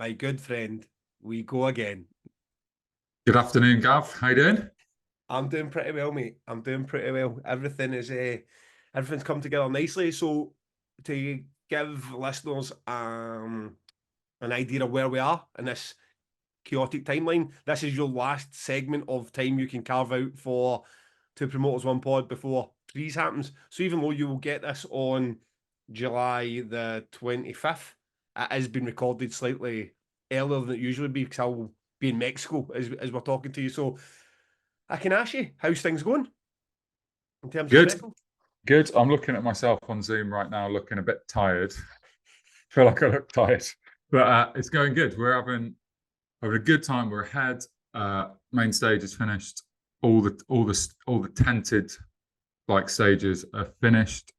my good friend. We go again. Good afternoon, Gav. How you doing? I'm doing pretty well, mate. I'm doing pretty well. Everything's come together nicely. So to give listeners an idea of where we are in this chaotic timeline, this is your last segment of time you can carve out for Two Promoters One Pod before Trees happens. So even though you will get this on July the 25th, it has been recorded slightly earlier than it usually be because I'll be in Mexico as we're talking to you. So I can ask you, how's things going in terms of Good, Speckle? good. I'm looking at myself on Zoom right now, looking a bit tired. Feel like I look tired, but it's going good. We're having a good time. We're ahead. Main stage is finished. All the tented stages are finished.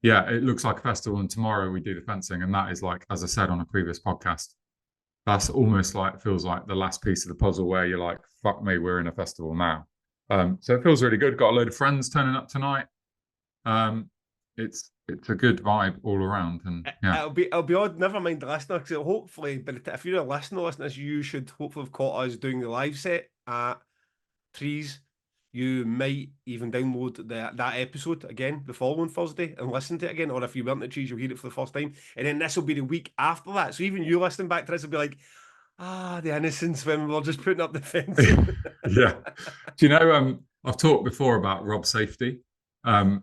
Yeah, it looks like a festival, and tomorrow we do the fencing, and that is like, as I said on a previous podcast, that's almost like feels like the last piece of the puzzle where you're like, fuck me, we're in a festival now. So it feels really good. Got a load of friends turning up tonight. It's a good vibe all around, and yeah, It'll be odd. Never mind the listener, because hopefully, but if you're a listener, listeners, you should hopefully have caught us doing the live set at Trees. You might even download that episode again the following Thursday and listen to it again. Or if you weren't at Trees, you'll hear it for the first time. And then this will be the week after that. So even you listening back to this will be like, the innocence when we were just putting up the fence. yeah. Do you know? I've talked before about Rob Safety, and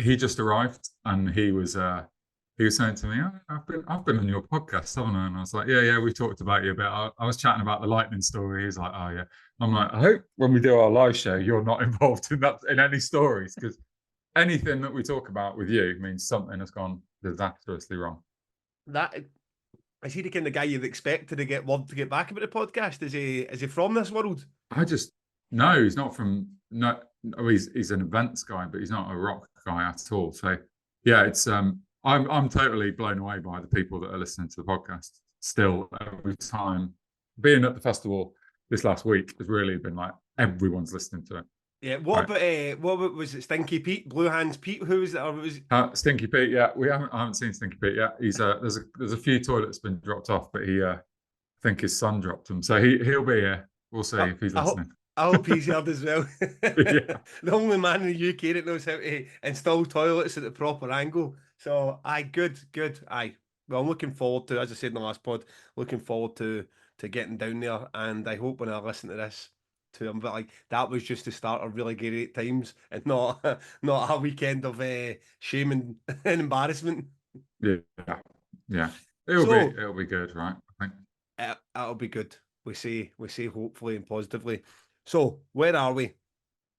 he just arrived, and he was saying to me, oh, I've been on your podcast, haven't I? And I was like, yeah, we talked about you a bit. I was chatting about the lightning story. He's like, oh yeah. I'm like, I hope when we do our live show, you're not involved in any stories, because anything that we talk about with you means something has gone disastrously wrong. Is he the kind of guy you'd expect to get word to get back about the podcast? Is he from this world? No, he's not from he's an events guy, but he's not a rock guy at all. So yeah, it's I'm totally blown away by the people that are listening to the podcast still every time. Being at the festival this last week has really been like everyone's listening to it. Yeah. What about was it Stinky Pete, Blue Hands Pete? Who was that? Or was Stinky Pete? Yeah, I haven't seen Stinky Pete yet. He's there's a few toilets been dropped off, but I think his son dropped them, so he'll be here. We'll see if he's listening. I hope he's heard as well. Yeah. The only man in the UK that knows how to install toilets at the proper angle. So, good. Well, I'm looking forward to, as I said in the last pod, looking forward to getting down there. And I hope when I listen to this, to him, but like that was just the start of really great times, and not a weekend of shame and embarrassment. Yeah. It'll be good, right? I think it'll be good. We say hopefully and positively. So where are we?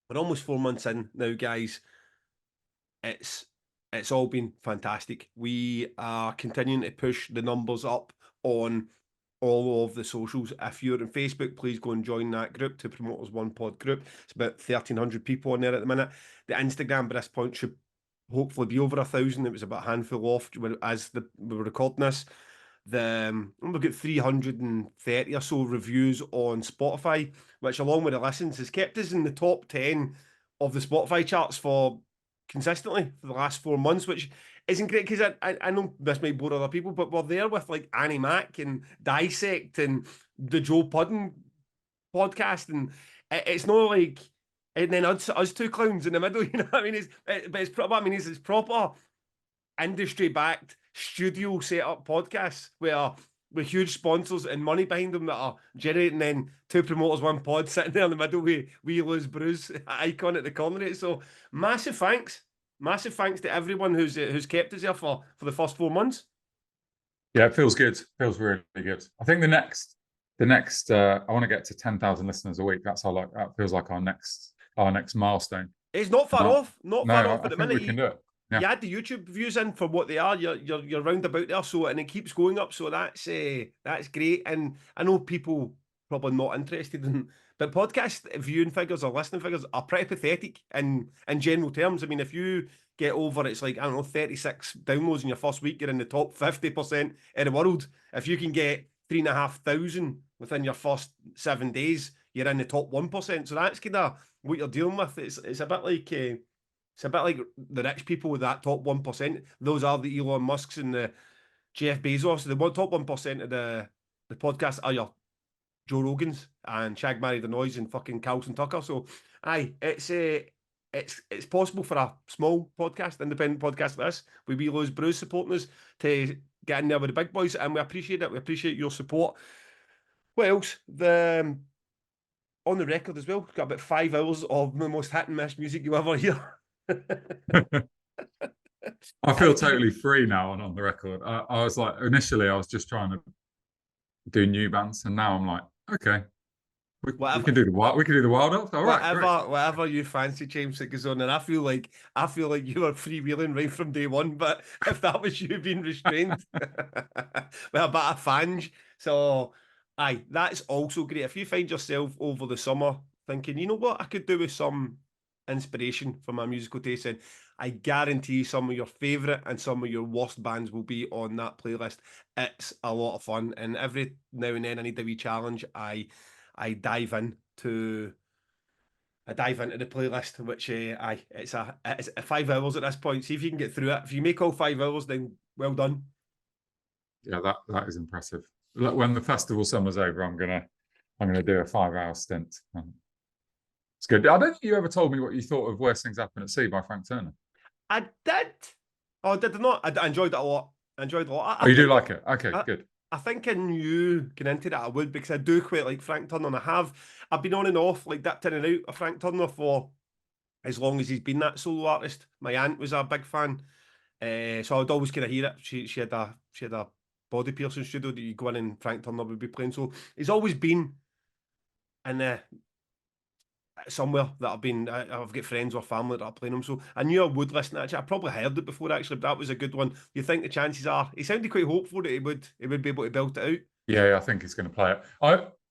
We're almost 4 months in now, guys. It's all been fantastic. We are continuing to push the numbers up on all of the socials. If you're on Facebook, please go and join that group, Two Promoters One Pod group. It's about 1,300 people on there at the minute. The Instagram by this point should hopefully be over 1,000. It was about a handful off as we were recording this. We've got 330 or so reviews on Spotify, which along with the listens has kept us in the top 10 of the Spotify charts for consistently for the last 4 months, which isn't great because I know this might bore other people, but we're there with like Annie Mac and Dissect and the Joe Budden podcast, and it's not like, and then us two clowns in the middle, you know what I mean? It's proper industry backed studio set up podcasts with huge sponsors and money behind them that are generating then Two Promoters One Pod sitting there in the middle with We Lose Bruce icon at the corner. So massive thanks to everyone who's kept us here for the first 4 months. Yeah, it feels good. Feels really good. I think the next I want to get to 10,000 listeners a week. That feels like our next milestone. It's not far off. I think we can do it. Yeah. You add the YouTube views in for what they are, you're round about there, so, and it keeps going up, so that's great. And I know people probably not interested in, but podcast viewing figures or listening figures are pretty pathetic in general terms. I mean, if you get over, it's like, I don't know, 36 downloads in your first week, you're in the top 50% in the world. If you can get 3,500 within your first 7 days, you're in the top 1%. So that's kind of what you're dealing with. It's a bit like it's a bit like the rich people with that top 1%. Those are the Elon Musks and Jeff Bezos, the top 1% of the podcast are your Joe Rogans and Shag Marry the Noise and fucking Carlton Tucker. So, aye, it's possible for a small podcast, independent podcast like this, with We Lose Brews supporting us, to get in there with the big boys, and we appreciate it. We appreciate your support. What else? On the record as well, we've got about 5 hours of the most hit and miss music you ever hear. I feel totally free now and on the record. I was like, initially, I was just trying to do new bands, and now I'm like, okay, we can do the wild. We can do the Wild Elf. All right, whatever you fancy, James, that goes on. And I feel like you were freewheeling right from day one. But if that was you being restrained, well, a bit of fange. So, aye, that's also great. If you find yourself over the summer thinking, you know what, I could do with some inspiration for my musical taste, and I guarantee some of your favourite and some of your worst bands will be on that playlist. It's a lot of fun, and every now and then I need a wee challenge. I dive into the playlist, which it's a 5 hours at this point. See if you can get through it. If you make all 5 hours, then well done. Yeah, that is impressive. Look, when the festival summer's over, I'm gonna do a 5-hour stint. It's good. I don't think you ever told me what you thought of Worst Things Happen at Sea by Frank Turner. I did. Oh, did I not? I enjoyed it a lot. You do like it? Okay, good. I think I knew going into that I would, because I do quite like Frank Turner, and I've been on and off, like dipped in and out of Frank Turner for as long as he's been that solo artist. My aunt was a big fan, so I'd always kind of hear it. She had a body piercing studio that you go in and Frank Turner would be playing. So he's always been in somewhere that I've got friends or family that are playing him. So I knew I would listen to it. I probably heard it before actually, but that was a good one. You think the chances are, he sounded quite hopeful that he would be able to belt it out. Yeah, I think he's going to play it.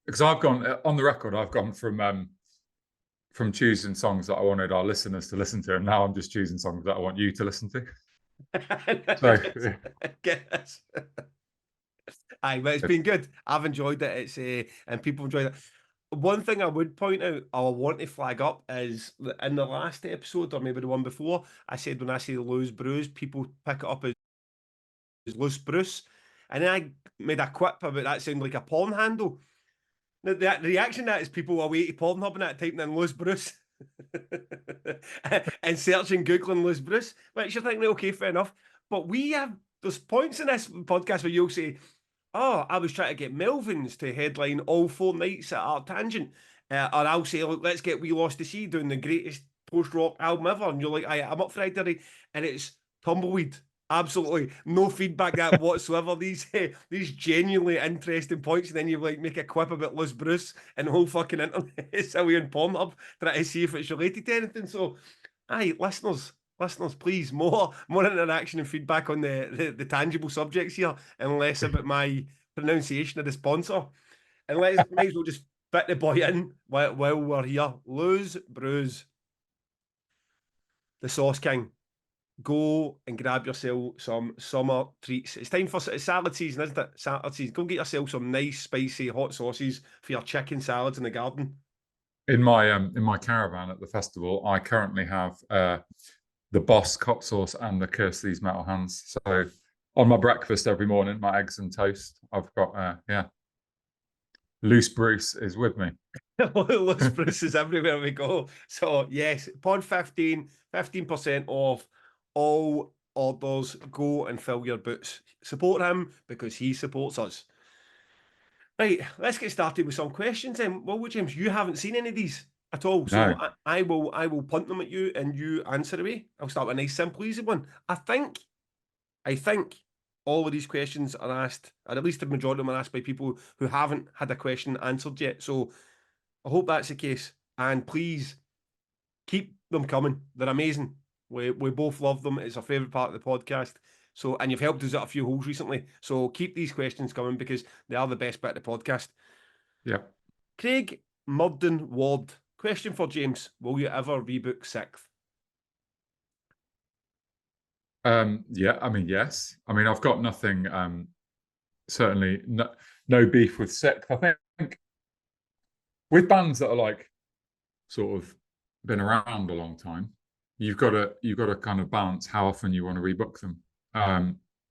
Because I've gone on the record. I've gone from choosing songs that I wanted our listeners to listen to, and now I'm just choosing songs that I want you to listen to. So, yes. Aye, but it's been good. I've enjoyed it. It's and people enjoyed it. One thing I would point out, I want to flag up, is that in the last episode, or maybe the one before, I said when I say Loose Brews, people pick it up as Loose Bruce, and then I made a quip about that sounding like a porn handle. Now, the reaction to that is people away to Pornhub and that typing in Loose Bruce and searching, Googling Loose Bruce, which you're thinking, okay, fair enough. But there's points in this podcast where you'll say, oh, I was trying to get Melvins to headline all 4 nights at Art Tangent. Or I'll say, look, let's get We Lost to Sea doing the greatest post-rock album ever. And you're like, I'm up for it, Dirty. And it's Tumbleweed. Absolutely no feedback that whatsoever. These genuinely interesting points, and then you like make a quip about Liz Bruce, and the whole fucking internet is away on Pornhub trying to see if it's related to anything. So, aye, listeners, please, more interaction and feedback on the tangible subjects here, and less about my pronunciation of the sponsor. And might as well just fit the boy in while we're here. Loose Brews, the Sauce King. Go and grab yourself some summer treats. It's time for salad season, isn't it? Salad season. Go get yourself some nice, spicy, hot sauces for your chicken salads in the garden. In my caravan at the festival, I currently have the Boss hot sauce and the Curse These Metal Hands. So on my breakfast every morning, my eggs and toast, I've got Loose Bruce is with me. Loose Bruce is everywhere we go. So yes, Pod 15% off all orders. Go and fill your boots. Support him because he supports us. Right, let's get started with some questions then. Well, James, you haven't seen any of these at all, so No. I will punt them at you and you answer away. I'll start with a nice, simple, easy one. I think all of these questions are asked, or at least the majority of them are asked by people who haven't had a question answered yet. So I hope that's the case. And please keep them coming. They're amazing. We both love them. It's our favourite part of the podcast. So, and you've helped us out a few holes recently. So keep these questions coming because they are the best bit of the podcast. Yep. Craig Murden Ward. Question for James. Will you ever rebook Sixth? Yeah, I mean, yes. I mean, I've got nothing, certainly no beef with Sixth. I think with bands that are like sort of been around a long time, you've got to kind of balance how often you want to rebook them.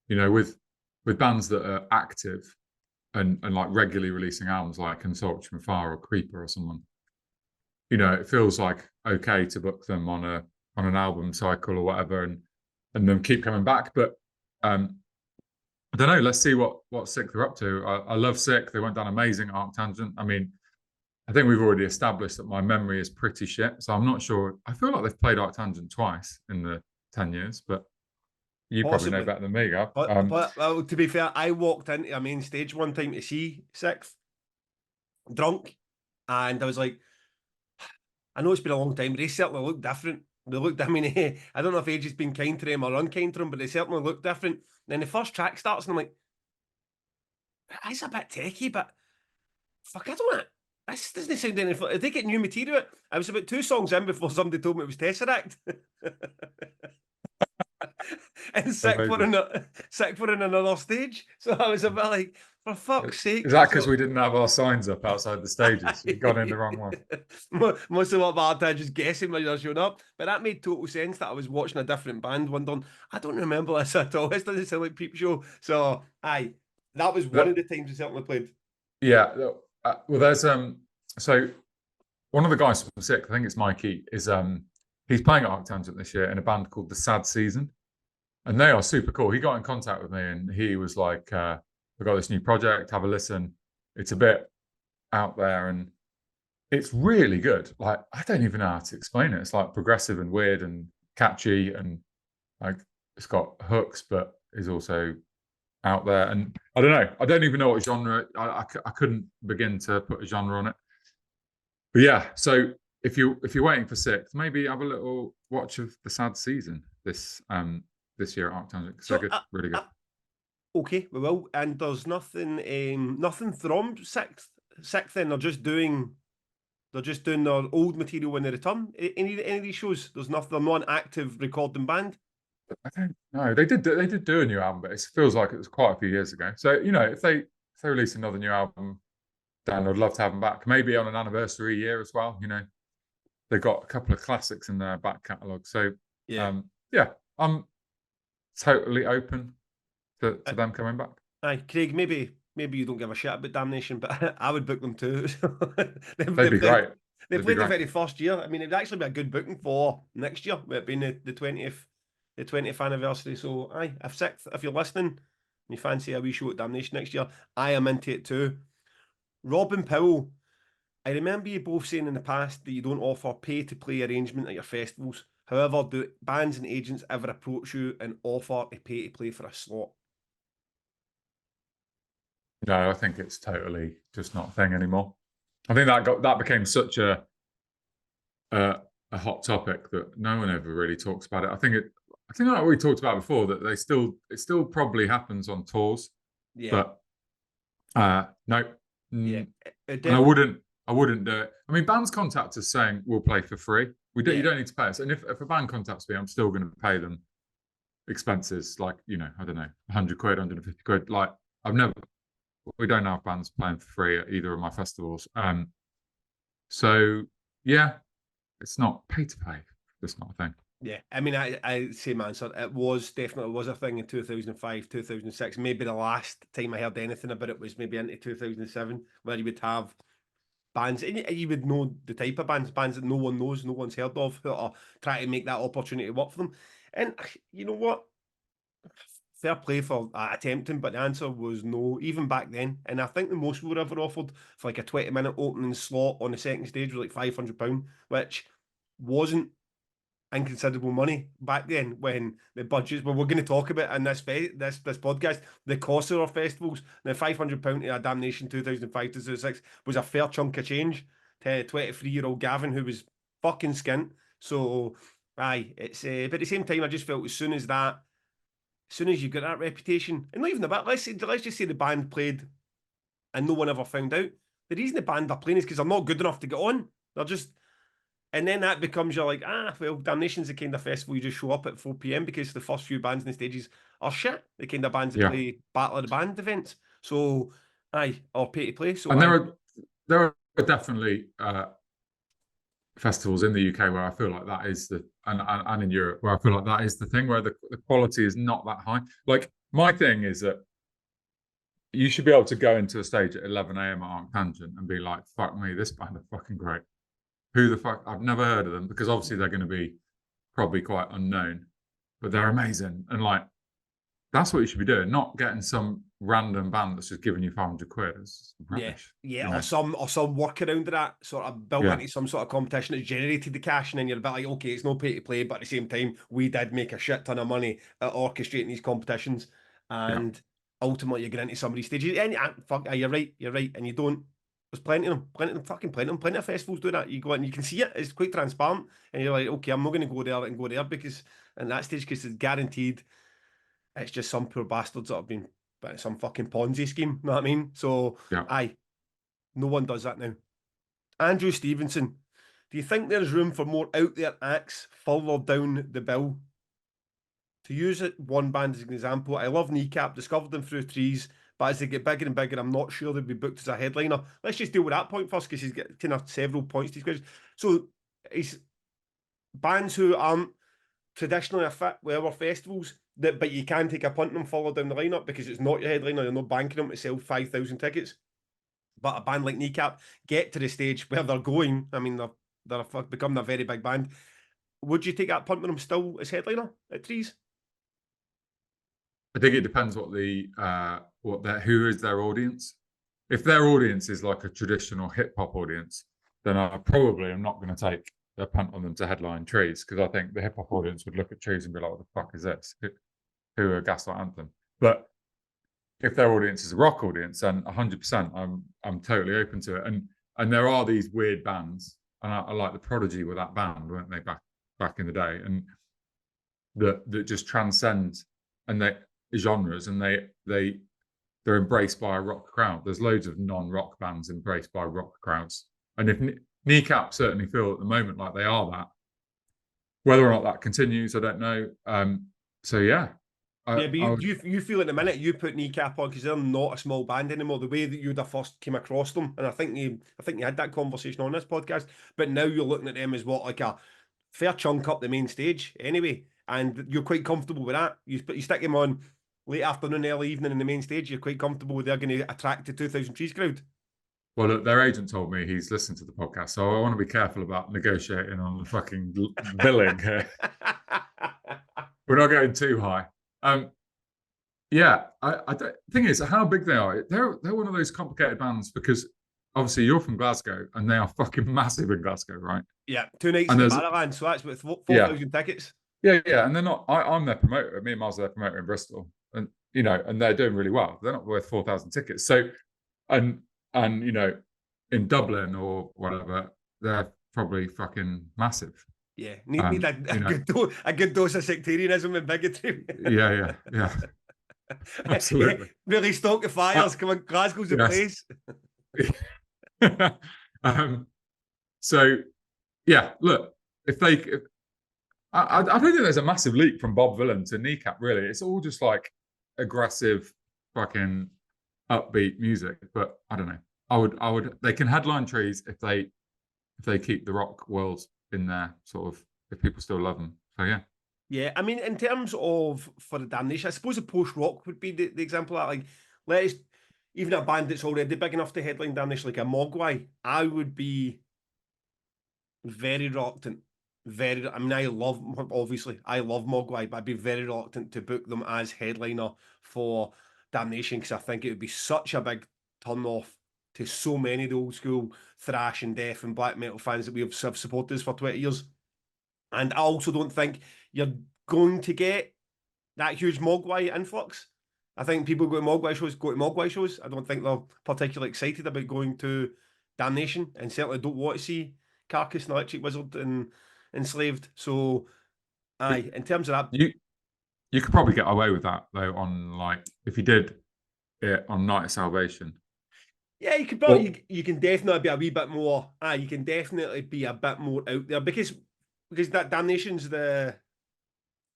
You know, with with bands that are active and like regularly releasing albums, like Consortium of Fire or Creeper or someone, you know, it feels like okay to book them on an album cycle or whatever, and then keep coming back. But I don't know. Let's see what Sick they're up to. I love Sick. They went down amazing at Arctangent. I mean, I think we've already established that my memory is pretty shit, so I'm not sure. I feel like they've played Arctangent twice in the 10 years, but you probably know better than me, Gav. But well, to be fair, I walked into a main stage one time to see Sixth, drunk, and I was like, I know it's been a long time, but they certainly look different. They looked, I mean, I don't know if age has been kind to them or unkind to them, but they certainly look different. And then the first track starts, and I'm like, it's a bit techie, but fuck, I don't know. This doesn't sound any fun. Did they get new material? I was about 2 songs in before somebody told me it was Tesseract. And Sick were in another stage. So I was a bit like, for fuck's sake. Is that because we didn't have our signs up outside the stages? We got in the wrong one. Most of what I had just guessing when you're showing up. But that made total sense that I was watching a different band wondering, I don't remember this at all. This doesn't sound like Peep Show. So, aye, that was one of the times we certainly played. Yeah. Well, there's so one of the guys from Sick, I think it's Mikey, is he's playing at Arctangent this year in a band called The Sad Season, and they are super cool. He got in contact with me and he was like, "We got this new project. Have a listen. It's a bit out there and it's really good. Like I don't even know how to explain it. It's like progressive and weird and catchy and like it's got hooks, but is also out there. And I don't know. I don't even know what genre. I couldn't begin to put a genre on it. But yeah, so if you're waiting for Sixth, maybe have a little watch of The Sad Season this year at Arctangent. So good, really good. Okay, we will. And there's nothing from Sixth then. They're just doing their old material when they return. Any of these shows, there's nothing. They're not an active recording band. I don't know. They did do a new album, but it feels like it was quite a few years ago. So you know, if they release another new album, Dan, I'd love to have them back. Maybe on an anniversary year as well. You know, they've got a couple of classics in their back catalogue. So yeah, I'm totally open to them coming back. Aye, Craig, maybe you don't give a shit about Damnation, but I would book them too. They'd be great. They played the very first year. I mean, it'd actually be a good booking for next year, it being the 20th anniversary. So, aye, if you're listening and you fancy a wee show at Damnation next year, I am into it too. Rob and Powell, I remember you both saying in the past that you don't offer pay-to-play arrangement at your festivals. However, do bands and agents ever approach you and offer a pay-to-play for a slot? No, I think it's totally just not a thing anymore. I think that became such a hot topic that no one ever really talks about it. I think like we talked about before, that it still probably happens on tours. Yeah. But no. Yeah. And I wouldn't do it. I mean, bands contact us saying we'll play for free. You don't need to pay us. And if a band contacts me, I'm still going to pay them expenses, like, you know, I don't know, 100 quid, 150 quid. Like we don't have bands playing for free at either of my festivals. So yeah, it's not pay to pay. It's not a thing. Yeah, I mean, I same answer. It definitely was a thing in 2005, 2006. Maybe the last time I heard anything about it was maybe into 2007, where you would have bands, and you would know the type of bands that no one knows, no one's heard of, who are trying to make that opportunity work for them. And you know what? Fair play for attempting, but the answer was no, even back then. And I think the most we were ever offered for like a 20-minute opening slot on the second stage was like £500, which wasn't inconsiderable money back then when the budgets, well, we're going to talk about in this podcast, the cost of our festivals. Now, £500 to a Damnation 2005 to 2006 was a fair chunk of change to 23-year-old Gavin, who was fucking skint. So, aye, it's but at the same time, I just felt as soon as you've got that reputation, and not even a bit, let's just say the band played and no one ever found out. The reason the band are playing is because they're not good enough to get on. They're just, and then that becomes, you're like, well, Damnation's the kind of festival you just show up at 4 p.m. because the first few bands in the stages are shit. The kind of bands that play Battle of the Band events. So, aye, or pay to play. So, and there are definitely festivals in the UK where I feel like that is and in Europe where I feel like that is the thing, where the quality is not that high. Like my thing is that you should be able to go into a stage at 11 a.m. at Tangent and be like, fuck me, this band are fucking great. Who the fuck? I've never heard of them, because obviously they're going to be probably quite unknown, but they're amazing. And like, that's what you should be doing, not getting some random band that's just giving you 500 quid. It's rubbish. Yeah, you know? or some workaround of that sort of built Yeah. into some sort of competition that generated the cash, and then you're a bit like, okay, it's no pay to play, but at the same time, we did make a shit ton of money at orchestrating these competitions, and ultimately you get into somebody's stages. And you're right, and you don't. There's plenty of them, plenty of festivals do that. You go in, you can see it. It's quite transparent, and you're like, okay, I'm not going to go there and go there because in that stage, because it's guaranteed. It's just some poor bastards that have been but some fucking Ponzi scheme, know what I mean? So, Yeah. aye, no one does that now. Andrew Stevenson, do you think there's room for more out there acts further down the bill? To use it, one band as an example, I love Kneecap, discovered them through Trees, but as they get bigger and bigger, I'm not sure they'd be booked as a headliner. Let's just deal with that point first, because he's got kind of several points to discuss. So, it's bands who aren't traditionally a fit with our festivals, but you can take a punt on them further down the lineup because it's not your headliner, you're not banking them to sell 5,000 tickets. But a band like Kneecap get to the stage where they're going. I mean, they're becoming a very big band. Would you take that punt with them still as headliner at Trees? I think it depends who is their audience. If their audience is like a traditional hip hop audience, then I probably am not going to take a punt on them to headline Trees, because I think the hip hop audience would look at Trees and be like, "What the fuck is this? Who are Gaslight Anthem?" But if their audience is a rock audience, then 100%, I'm totally open to it. And there are these weird bands, and I like the Prodigy with that band, weren't they, back in the day, and that just transcend and they genres, and they're embraced by a rock crowd. There's loads of non-rock bands embraced by rock crowds, and if Kneecap certainly feel at the moment like they are that. Whether or not that continues, I don't know. So yeah. Yeah, but you feel at the minute you put Kneecap on because they're not a small band anymore. The way that you'd have first came across them, and I think you had that conversation on this podcast. But now you're looking at them as what, like a fair chunk up the main stage anyway, and you're quite comfortable with that. You stick them on late afternoon, early evening in the main stage. You're quite comfortable with they're going to attract the 2,000 Trees crowd. Well, look, their agent told me he's listened to the podcast, so I want to be careful about negotiating on the fucking billing here. We're not going too high. Yeah, I don't, thing is, how big they are. They're one of those complicated bands, because obviously you're from Glasgow and they are fucking massive in Glasgow, right? Yeah, 2 nights and in the Barrowland, so that's with 4,000 tickets. Yeah, and they're not. I'm their promoter. Me and Miles are their promoter in Bristol, and and they're doing really well. They're not worth 4,000 tickets. So, and in Dublin or whatever, they're probably fucking massive. Yeah, need a good dose of sectarianism and bigotry. Yeah. Absolutely. Really stoke the fires. Come on, Glasgow's the place. So, yeah, look, I don't think there's a massive leap from Bob Vylan to Kneecap, really. It's all just like aggressive, fucking upbeat music. But I don't know. They can headline Trees if they keep the rock world in there, sort of, if people still love them. So yeah. Yeah, I mean, in terms of for the Damnation, I suppose a post-rock would be the example of that. Like, even a band that's already big enough to headline Damnation, like a Mogwai, I would be very reluctant. I mean, I love Mogwai, but I'd be very reluctant to book them as headliner for Damnation, because I think it would be such a big turn off to so many of the old school thrash and death and black metal fans that we have supported us for 20 years. And I also don't think you're going to get that huge Mogwai influx. I think people go to Mogwai shows. I don't think they're particularly excited about going to Damnation, and certainly don't want to see Carcass and Electric Wizard and Enslaved. So, aye, in terms of that, you could probably get away with that though, on like if you did it on Night of Salvation. Yeah, you could probably you can definitely be a wee bit more. You can definitely be a bit more out there, because that Damnation's the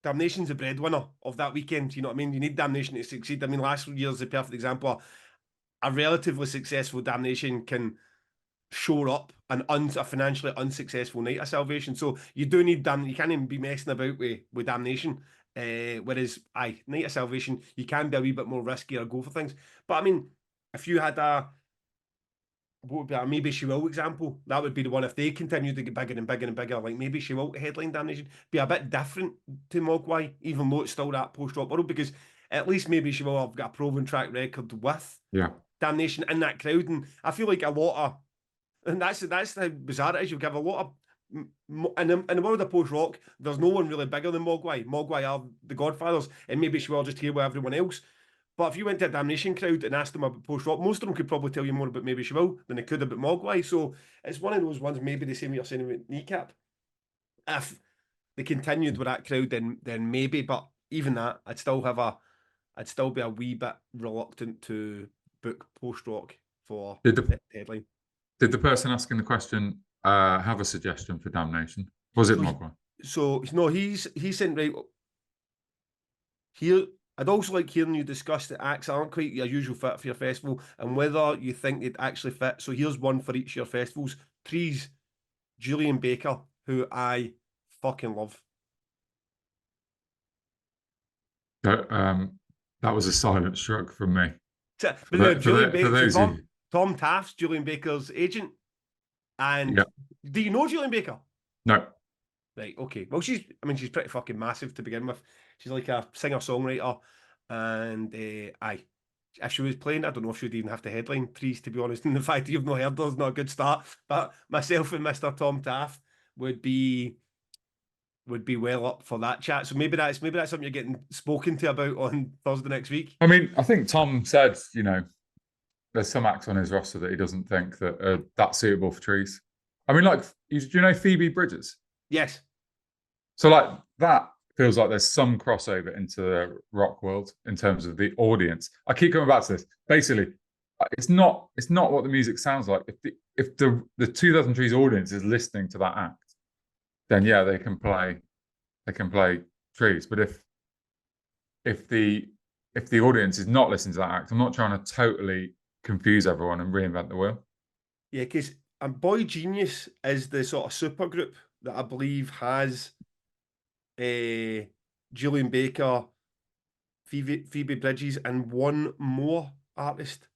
breadwinner of that weekend. You know what I mean? You need Damnation to succeed. I mean, last year's the perfect example. A relatively successful Damnation can shore up a financially unsuccessful Night of Salvation. So you do need You can't even be messing about with Damnation. Whereas, Night of Salvation, you can be a wee bit more risky or go for things. But I mean, if you had what would be a Maybe She Will example, that would be the one. If they continued to get bigger and bigger and bigger, like Maybe She Will headline Damnation, be a bit different to Mogwai, even though it's still that post-rock world, because at least Maybe She Will have got a proven track record with Damnation in that crowd. And I feel like a lot of, and that's how bizarre it is, you give a lot of, in the world of post-rock, there's no one really bigger than Mogwai. Mogwai are the godfathers, and Maybe She Will just here with everyone else. But if you went to a Damnation crowd and asked them about post-rock, most of them could probably tell you more about Maybe She Will than they could about Mogwai. So it's one of those ones, maybe the same way you're saying about Kneecap. If they continued with that crowd, then maybe. But even that, I'd still be a wee bit reluctant to book post-rock for the headline. Did the person asking the question have a suggestion for Damnation? Was it Mogwai? So no, he's saying, right, here, I'd also like hearing you discuss the acts aren't quite your usual fit for your festival and whether you think they'd actually fit. So here's one for each of your festivals. Trees, Julian Baker, who I fucking love. That was a silent shrug from me. Julian Baker, Tom Taft's Julian Baker's agent. And do you know Julian Baker? No. Right, okay. Well, she's pretty fucking massive to begin with. She's like a singer-songwriter, and if she was playing, I don't know if she'd even have to headline Trees, to be honest. And the fact that you've not heard her is not a good start. But myself and Mr. Tom Taft would be well up for that chat. So maybe that's something you're getting spoken to about on Thursday next week. I mean, I think Tom said, there's some acts on his roster that he doesn't think that are that suitable for Trees. I mean, like, do you know Phoebe Bridgers? Yes. So like that feels like there's some crossover into the rock world in terms of the audience. I keep coming back to this. Basically, it's not what the music sounds like. If the 2000 Trees audience is listening to that act, then yeah, they can play Trees. But if the audience is not listening to that act, I'm not trying to totally confuse everyone and reinvent the wheel. Yeah, because Boy Genius is the sort of super group that I believe has Julian Baker, Phoebe Bridges, and one more artist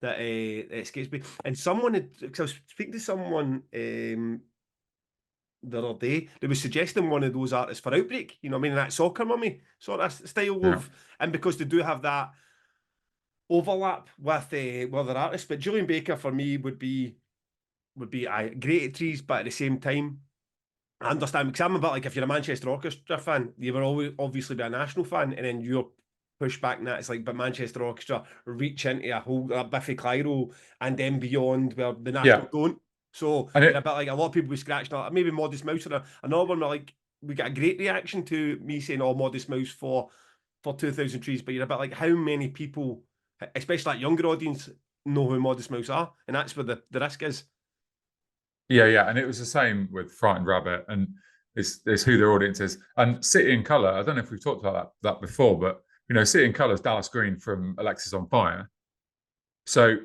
that escapes me. And someone because I was speaking to someone the other day, they were suggesting one of those artists for Outbreak. You know what I mean? That Soccer Mummy sort of style of, and because they do have that overlap with other artists. But Julian Baker for me would be great at Trees, but at the same time, I understand, because I'm a bit like, if you're a Manchester Orchestra fan, you will always obviously be a National fan, and then your pushback in that is like, but Manchester Orchestra reach into a whole Biffy Clyro and then beyond where the National don't. So you're a bit like, a lot of people be scratching up, maybe Modest Mouse or another one where like, we get a great reaction to me saying, oh, Modest Mouse for 2000 Trees, but you're a bit like, how many people, especially that younger audience, know who Modest Mouse are? And that's where the risk is. Yeah, and it was the same with Frightened Rabbit, and it's who their audience is. And City in Colour, I don't know if we've talked about that before, but City in Colour is Dallas Green from Alexis on Fire. So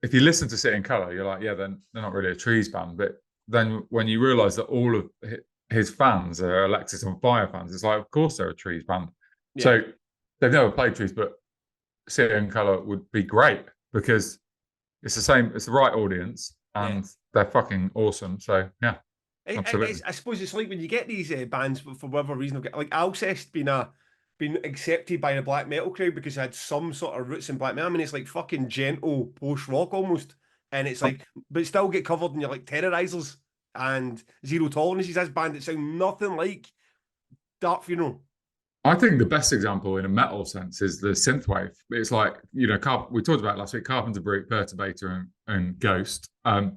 if you listen to City in Colour, you're like, yeah, then they're not really a Trees band. But then when you realise that all of his fans are Alexis on Fire fans, it's like, of course they're a Trees band. Yeah. So they've never played Trees, but City in Colour would be great because it's the right audience. And they're fucking awesome. So yeah, absolutely. I suppose it's like when you get these bands for whatever reason, like Alcest been accepted by the black metal crowd because it had some sort of roots in black metal. I mean, it's like fucking gentle post rock almost, and it's like, but still get covered in your like Terrorizers and Zero Tolerance. This band that sound nothing like Dark Funeral. I think the best example in a metal sense is the synthwave. It's like, we talked about last week, Carpenter Brute, Perturbator, and Ghost they're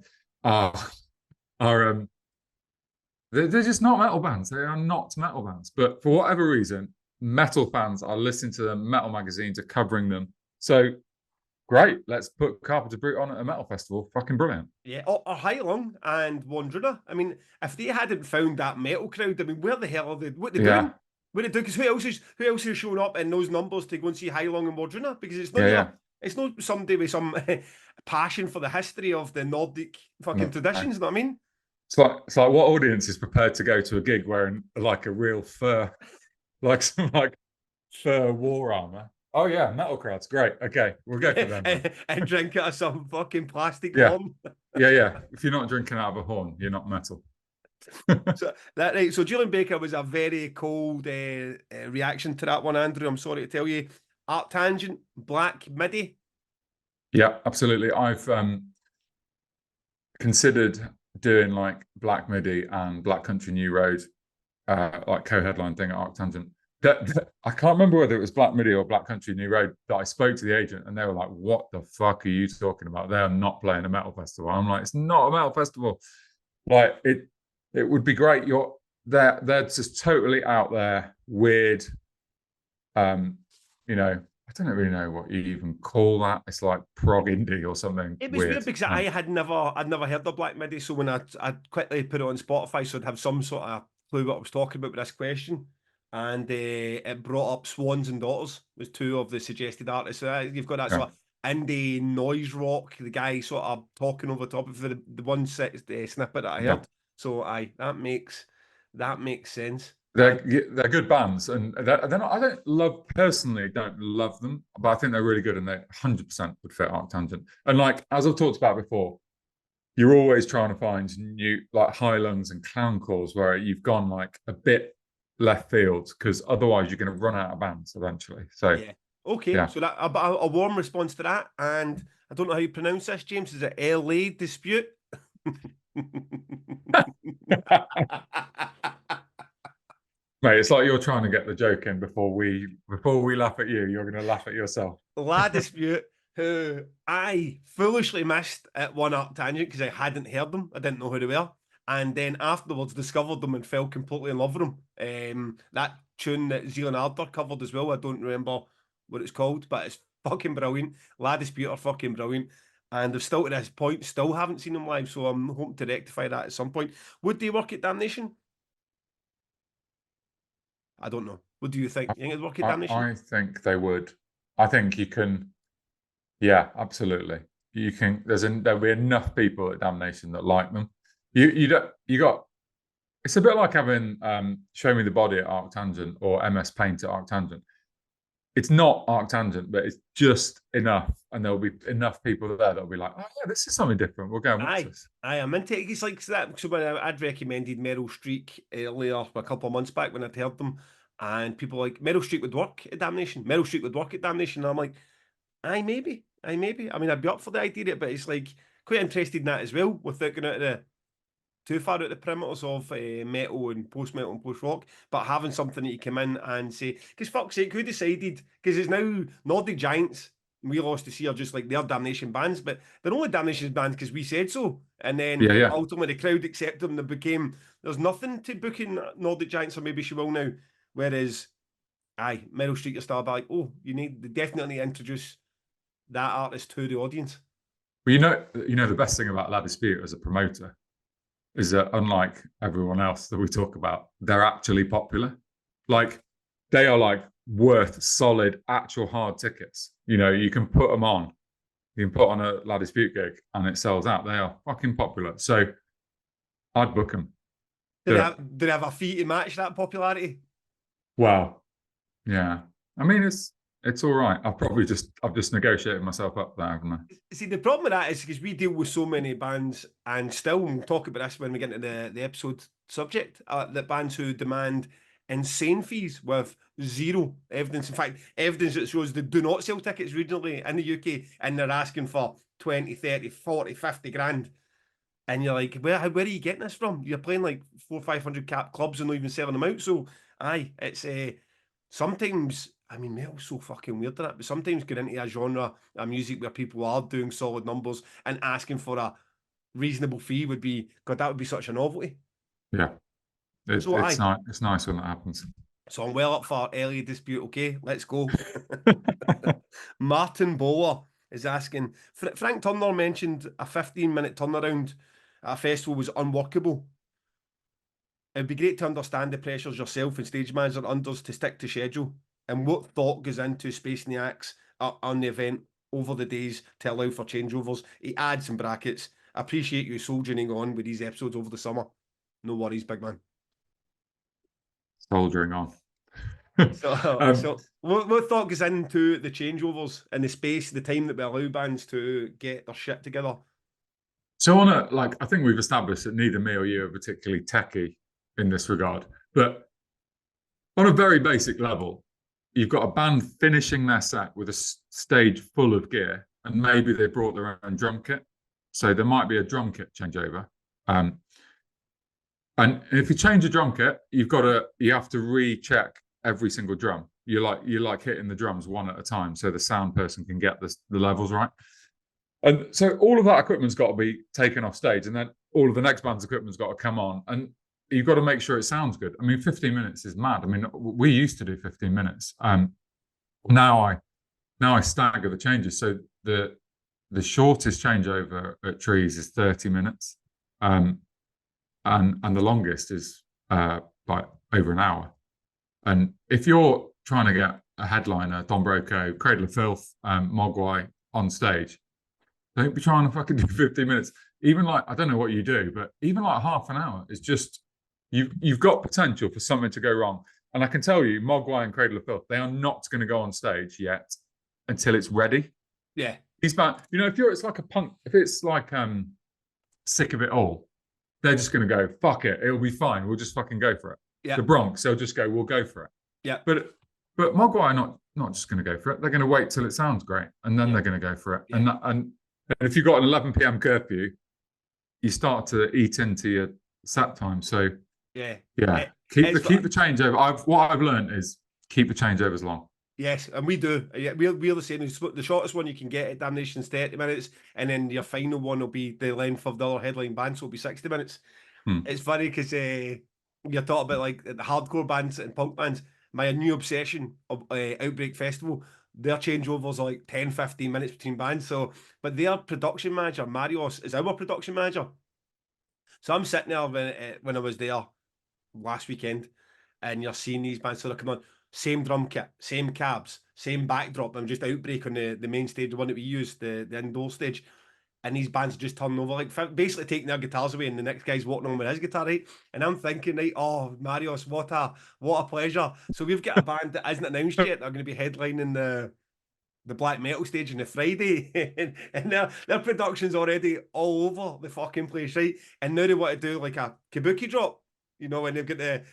just not metal bands. They are not metal bands. But for whatever reason, metal fans are listening to them, metal magazines are covering them. So great, let's put Carpenter Brute on at a metal festival. Fucking brilliant. Yeah, or Heilung and Wandruna. I mean, if they hadn't found that metal crowd, I mean, where the hell are they? What are they doing? What it do? Because who else is showing up in those numbers to go and see Heilung and Wandruna? Because it's not it's not somebody with some passion for the history of the Nordic fucking traditions. You know what I mean? It's like what audience is prepared to go to a gig wearing like a real fur like some like fur war armor. Oh yeah, metal crowds, great. Okay, we'll go for them then. And drink out of some fucking plastic Yeah, horn. yeah. If you're not drinking out of a horn, you're not metal. So that right. So Julian Baker was a very cold reaction to that one, Andrew. I'm sorry to tell you. Art Tangent, Black Midi. Yeah, absolutely. I've considered doing like Black Midi and Black Country New Road, like co-headline thing at Arctangent. I can't remember whether it was Black Midi or Black Country New Road that I spoke to the agent, and they were like, "What the fuck are you talking about? They are not playing a metal festival." I'm like, "It's not a metal festival. Like it would be great. They're just totally out there, weird. You know, I don't really know what you even call that. It's like prog indie or something It was weird. weird because I'd never heard of Black Midi. So when I'd quickly put it on Spotify, so I'd have some sort of clue what I was talking about with this question. And it brought up Swans and Daughters was two of the suggested artists. So you've got that Yeah. sort of indie noise rock, the guy sort of talking over top of the one snippet that I heard. Yeah. So that makes sense. They're good bands, and they're not. I don't love them, but I think they're really good, and they 100% would fit Arctangent. And like as I've talked about before, you're always trying to find new like High Lungs and Clown Calls where you've gone like a bit left field, because otherwise you're going to run out of bands eventually. So Yeah. Okay. yeah. So that a warm response to that, and I don't know how you pronounce this, James. Is it LA dispute? Mate, it's like you're trying to get the joke in before we laugh at you. You're going to laugh at yourself. La Dispute, who I foolishly missed at one Arc Tangent because I hadn't heard them. I didn't know who they were. And then afterwards discovered them and fell completely in love with them. That tune that Zealand Ardor covered as well, I don't remember what it's called, but it's fucking brilliant. La Dispute are fucking brilliant. And they've still to this point, still haven't seen them live, so I'm hoping to rectify that at some point. Would they work at Damnation? I don't know. What do you think? You think it'd work at Damnation? I think they would. I think you can. Yeah, absolutely. You can. There'll be enough people at Damnation that like them. You got. It's a bit like having Show Me the Body at Arctangent or MS Paint at Arctangent. It's not Arctangent, but it's just enough, and there'll be enough people there that'll be like, "Oh yeah, this is something different. We'll go and watch this." I'm into it. It's like that. So when I'd recommended Meryl Streep earlier, a couple of months back when I'd heard them, and people were like Meryl Streep would work at Damnation. Meryl Streep would work at Damnation. And I'm like, maybe. I mean, I'd be up for the idea, but it's like quite interested in that as well, without going out too far out the perimeters of metal and post metal and post rock, but having something that you come in and say, because fuck's sake, who decided? Because it's now Nordic Giants. We lost to see are just like their Damnation bands, but they're only Damnation bands because we said so. And then ultimately the crowd accepted them. They became, there's nothing to booking Nordic Giants, or maybe she will now. Whereas, Meryl Streep, you're still like, oh, they definitely introduce that artist to the audience. Well, you know the best thing about La Dispute as a promoter is that unlike everyone else that we talk about, they're actually popular. Like they are like worth solid, actual hard tickets. You know, you can put them on. You can put on a La Dispute gig and it sells out. They are fucking popular. So I'd book them. Do they have a fee to match that popularity? Wow. Yeah. I mean, it's all right. I've just negotiated myself up there, haven't I? See, the problem with that is because we deal with so many bands, and still we'll talk about this when we get into the episode subject, that bands who demand insane fees with zero evidence. In fact, evidence that shows they do not sell tickets regionally in the UK, and they're asking for 20, 30, 40, 50 grand. And you're like, where are you getting this from? You're playing like 400, 500 cap clubs and not even selling them out. So, it's sometimes, I mean, metal's so fucking weird to that, but sometimes get into a genre of music where people are doing solid numbers and asking for a reasonable fee would be, God, that would be such a novelty. Yeah. It's nice when that happens. So I'm well up for early dispute. Okay, let's go. Martin Bowler is asking, Frank Turner mentioned a 15-minute turnaround at a festival was unworkable. It'd be great to understand the pressures yourself and stage manager unders to stick to schedule, and what thought goes into spacing the acts on the event over the days to allow for changeovers. He adds in brackets, appreciate you soldiering on with these episodes over the summer. No worries, big man. Soldiering on. So what thought goes into the changeovers and the space, the time that we allow bands to get their shit together? So on a like, I think we've established that neither me or you are particularly techie in this regard, but on a very basic level, you've got a band finishing their set with a stage full of gear, and maybe they brought their own drum kit. So there might be a drum kit changeover. And if you change a drum kit, you have to recheck every single drum. You're like hitting the drums one at a time, so the sound person can get the levels right. And so all of that equipment's got to be taken off stage, and then all of the next band's equipment's got to come on, and you've got to make sure it sounds good. I mean, 15 minutes is mad. I mean, we used to do 15 minutes. Now I stagger the changes. So the shortest changeover at Trees is 30 minutes, and the longest is like over an hour. And if you're trying to get a headliner, Don Broco, Cradle of Filth, Mogwai on stage, don't be trying to fucking do 15 minutes. Even like, I don't know what you do, but even like half an hour is just, you've got potential for something to go wrong. And I can tell you, Mogwai and Cradle of Filth, they are not going to go on stage yet until it's ready. Yeah. These bands, it's like a punk, if it's like Sick of It All, they're just going to go, fuck it, it'll be fine. We'll just fucking go for it. Yeah. The Bronx, they'll just go, we'll go for it. Yeah. But Mogwai are not just going to go for it. They're going to wait till it sounds great, and then they're going to go for it. Yeah. And if you've got an 11 p.m. curfew, you start to eat into your set time. So yeah, keep the changeover. What I've learned is keep the changeovers long. Yes, and we do. Yeah, we're the same. The shortest one you can get at Damnation is 30 minutes, and then your final one will be the length of the other headline band, so it'll be 60 minutes. It's funny because you're talking about like the hardcore bands and punk bands. My new obsession of Outbreak Festival, their changeovers are like 10, 15 minutes between bands. So, but their production manager, Marios, is our production manager. So I'm sitting there when I was there last weekend, and you're seeing these bands sort of come on, same drum kit, same cabs, same backdrop. I'm just Outbreak on the main stage, the one that we use, the indoor stage. And these bands just turn over, like basically taking their guitars away, and the next guy's walking on with his guitar, right? And I'm thinking, right, oh, Marios, what a pleasure. So we've got a band that isn't announced yet. They're going to be headlining the black metal stage on the Friday, and their production's already all over the fucking place, right? And now they want to do like a kabuki drop, when they've got the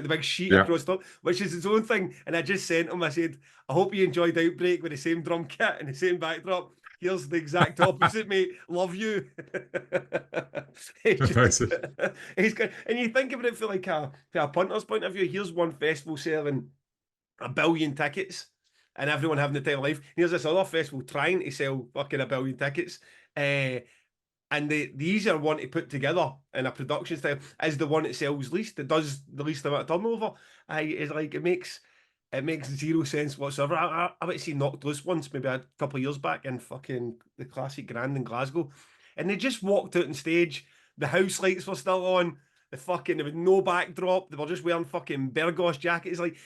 big sheet across top, which is its own thing. And I just sent them, I said, I hope you enjoyed Outbreak with the same drum kit and the same backdrop. Here's the exact opposite, mate. Love you. It's good. And you think about it for like a punter's point of view. Here's one festival selling 1 billion tickets and everyone having the time of life. Here's this other festival trying to sell fucking 1 billion tickets. And the easier one to put together in a production style is the one that sells least, that does the least amount of turnover. It's like it makes zero sense whatsoever. I went to see Knocked Loose once, maybe a couple of years back, in fucking the classic Grand in Glasgow, and they just walked out on stage. The house lights were still on. There was no backdrop. They were just wearing fucking Berghaus jackets. Like,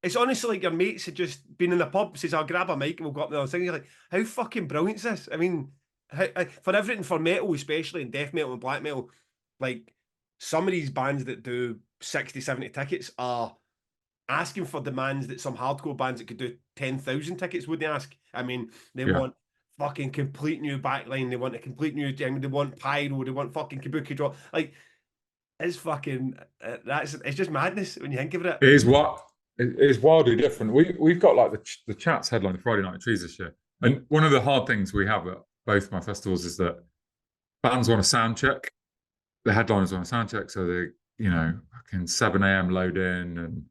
it's honestly like your mates had just been in the pub, says, I'll grab a mic and we'll go up there and sing. You're like, how fucking brilliant is this? I mean, for everything, for metal especially, and death metal and black metal, like some of these bands that do 60, 70 tickets are asking for demands that some hardcore bands that could do 10,000 tickets wouldn't ask. I mean, they want fucking complete new backline. They want a complete new thing. They want pyro. They want fucking kabuki drop. Like, it's fucking, it's just madness when you think of it. It is wildly different. We've got like the Chats headline the Friday Night at Trees this year. And one of the hard things we have at both my festivals is that bands want a sound check. The headliners want a sound check. So they, fucking 7 a.m. load in and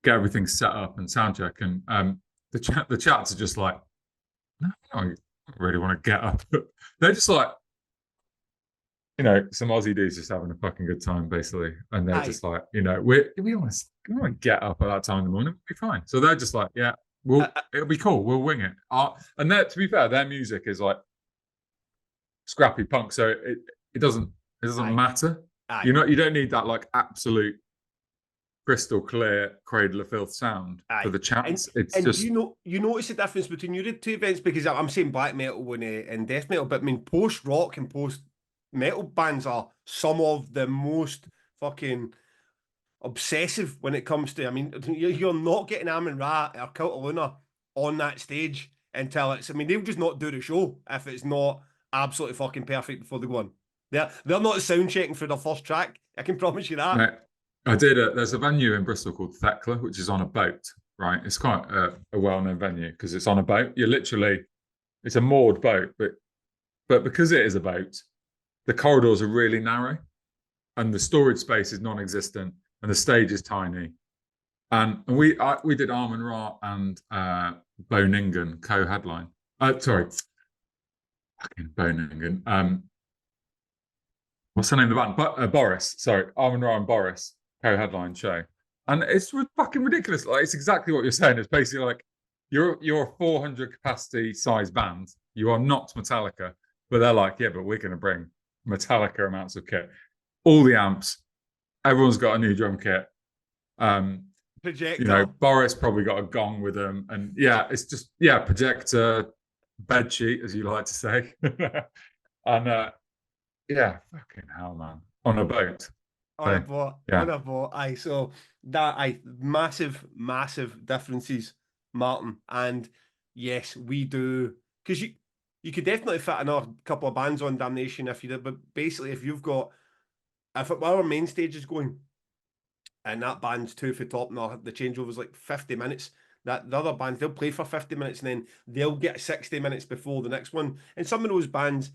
get everything set up and sound check. And the Chats are just like, no, I don't really want to get up. They're just like, some Aussie dudes just having a fucking good time, basically. And they're just like, we want to get up at that time in the morning, we'll be fine. So they're just like, yeah, it'll be cool, we'll wing it. And to be fair, their music is like scrappy punk, so it doesn't matter. You don't need that like absolute crystal clear Cradle of Filth sound for the Chats. It's just you notice the difference between your two events, because I'm saying black metal and death metal, but I mean post rock and post metal bands are some of the most fucking obsessive when it comes to. I mean, you're not getting Amun Ra or Cult Luna on that stage until it's. I mean, they'll just not do the show if it's not absolutely fucking perfect before they go on. They're not sound checking for their first track. I can promise you that. Right. There's a venue in Bristol called Thekla, which is on a boat, right? It's quite a well-known venue because it's on a boat. It's a moored boat, but because it is a boat, the corridors are really narrow and the storage space is non-existent and the stage is tiny. And we did Armin Ra and Bo Ningen co-headline. Sorry, fucking Bo Ningen. What's the name of the band? Boris. Sorry, Armin Ra and Boris co-headline show, and it's fucking ridiculous. Like, it's exactly what you're saying. It's basically like you're a 400 capacity size band. You are not Metallica, but they're like, yeah, but we're going to bring Metallica amounts of kit, all the amps. Everyone's got a new drum kit. Projector. You know, Boris probably got a gong with him, and yeah, it's just projector, bed sheet, as you like to say, and yeah, fucking hell, man, on a boat. On a boat. Aye, so that massive differences, Martin. And yes, we do, because you could definitely fit another couple of bands on Damnation if you did, but basically if our main stage is going and that band's two for top and the changeover's like 50 minutes, that the other bands, they'll play for 50 minutes and then they'll get 60 minutes before the next one. And some of those bands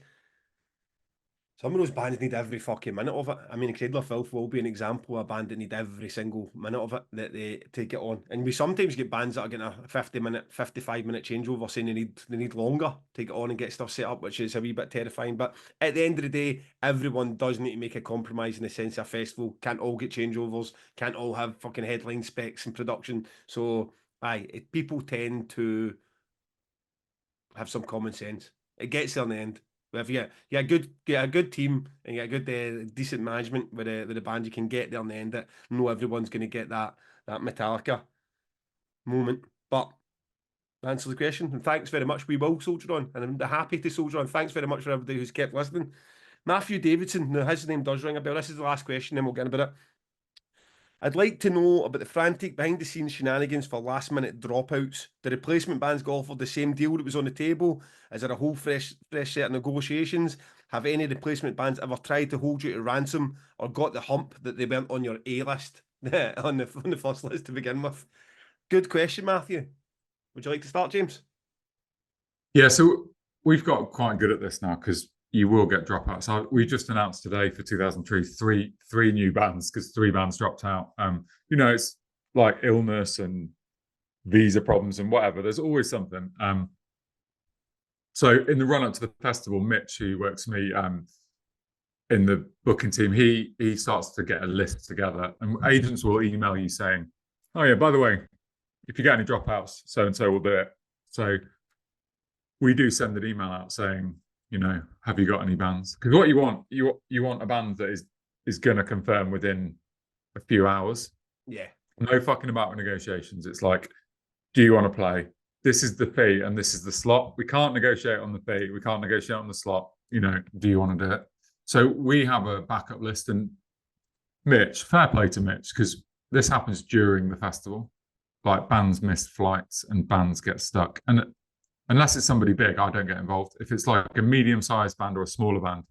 need every fucking minute of it. I mean, Cradle of Filth will be an example of a band that need every single minute of it that they take it on. And we sometimes get bands that are getting a 50-minute, 55-minute changeover saying they need longer to get on and get stuff set up, which is a wee bit terrifying. But at the end of the day, everyone does need to make a compromise in the sense of a festival. Can't all get changeovers, can't all have fucking headline specs and production. So, people tend to have some common sense. It gets there in the end. If you get a good team and you get a good decent management with the band, you can get there in the end. That no everyone's going to get that Metallica moment. But answer the question, and thanks very much. We will soldier on, and I'm happy to soldier on. Thanks very much for everybody who's kept listening. Matthew Davidson, now his name does ring a bell. This is the last question, then we'll get about it. I'd like to know about the frantic behind-the-scenes shenanigans for last-minute dropouts. The replacement bands got offered the same deal that was on the table. Is there a whole fresh set of negotiations? Have any replacement bands ever tried to hold you to ransom or got the hump that they weren't on your A-list on the first list to begin with? Good question, Matthew. Would you like to start, James? Yeah, so we've got quite good at this now because you will get dropouts. We just announced today for 2003 three new bands because 3 bands dropped out. You know, it's like illness and visa problems and whatever. There's always something. So in the run up to the festival, Mitch, who works for me in the booking team, he starts to get a list together, and agents will email you saying, "Oh yeah, by the way, if you get any dropouts, so and so will do it." So we do send an email out saying, you know, have you got any bands? Because what you want a band that is going to confirm within a few hours. Yeah. No fucking about negotiations. It's like, do you want to play? This is the fee and this is the slot. We can't negotiate on the fee. We can't negotiate on the slot. You know, do you want to do it? So we have a backup list, and Mitch, fair play to Mitch, because this happens during the festival. Like, bands miss flights and bands get stuck. And unless it's somebody big, I don't get involved. If it's like a medium-sized band or a smaller band,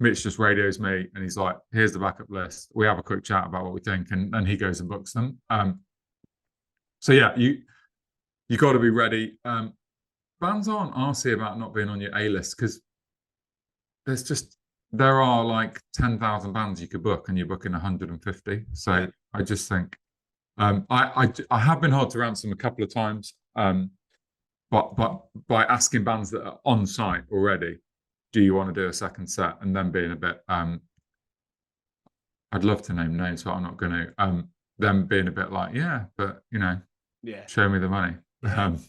Mitch just radios me and he's like, here's the backup list. We have a quick chat about what we think, and then he goes and books them. So yeah, you got to be ready. Bands aren't arsy about not being on your A-list because there are like 10,000 bands you could book and you're booking 150. So I just think I have been hard to ransom a couple of times. But by asking bands that are on site already, do you want to do a second set, and then being a bit I'd love to name names, but I'm not going to. Them being a bit like, yeah, but you know, show me the money. What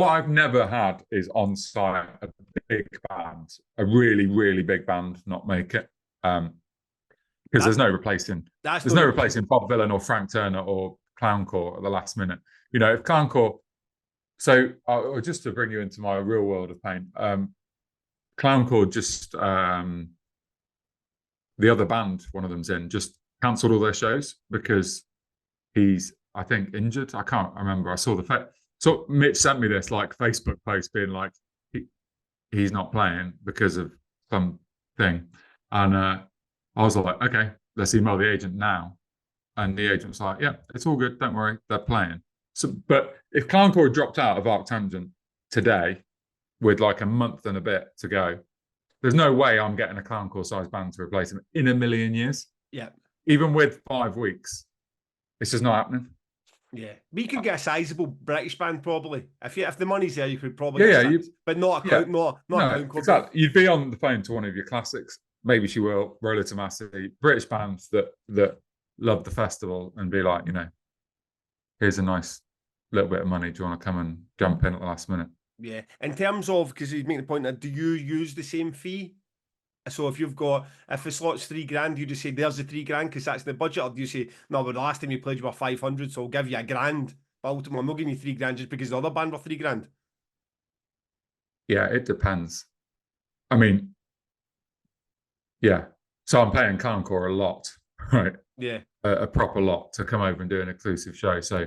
I've never had is on site a big band, a really, really big band not make it. Because there's no replacing Bob Dylan or Frank Turner or Clowncore at the last minute. You know, if Clowncore. So, just to bring you into my real world of pain, Clowncore just the other band, one of them's in, just cancelled all their shows because he's, I think, injured. I can't remember. I saw so Mitch sent me this like Facebook post being like, he's not playing because of something. And I was like, okay, let's email the agent now. And the agent's like, yeah, it's all good. Don't worry, they're playing. So, but if Clowncore dropped out of Arc Tangent today with like a month and a bit to go, there's no way I'm getting a Clowncore size band to replace him in a million years. Yeah. Even with 5 weeks, it's just not happening. Yeah, but you could get a sizable British band probably. If the money's there, you could probably get but not a count, not a Clowncore. Exactly. You'd be on the phone to one of your classics. Maybe She Will, Roller Tomasi, British bands that love the festival and be like, here's a nice little bit of money. Do you want to come and jump in at the last minute? Yeah. In terms of, because you make the point that, do you use the same fee? So if the slot's $3,000, you just say there's the $3,000 because that's the budget, or do you say no? But the last time you played you were 500, so I'll give you $1,000. But ultimately, I'm not giving you $3,000 just because the other band were $3,000. Yeah, it depends. I mean, yeah. So I'm paying Clowncore a lot, right? Yeah, a proper lot to come over and do an exclusive show. So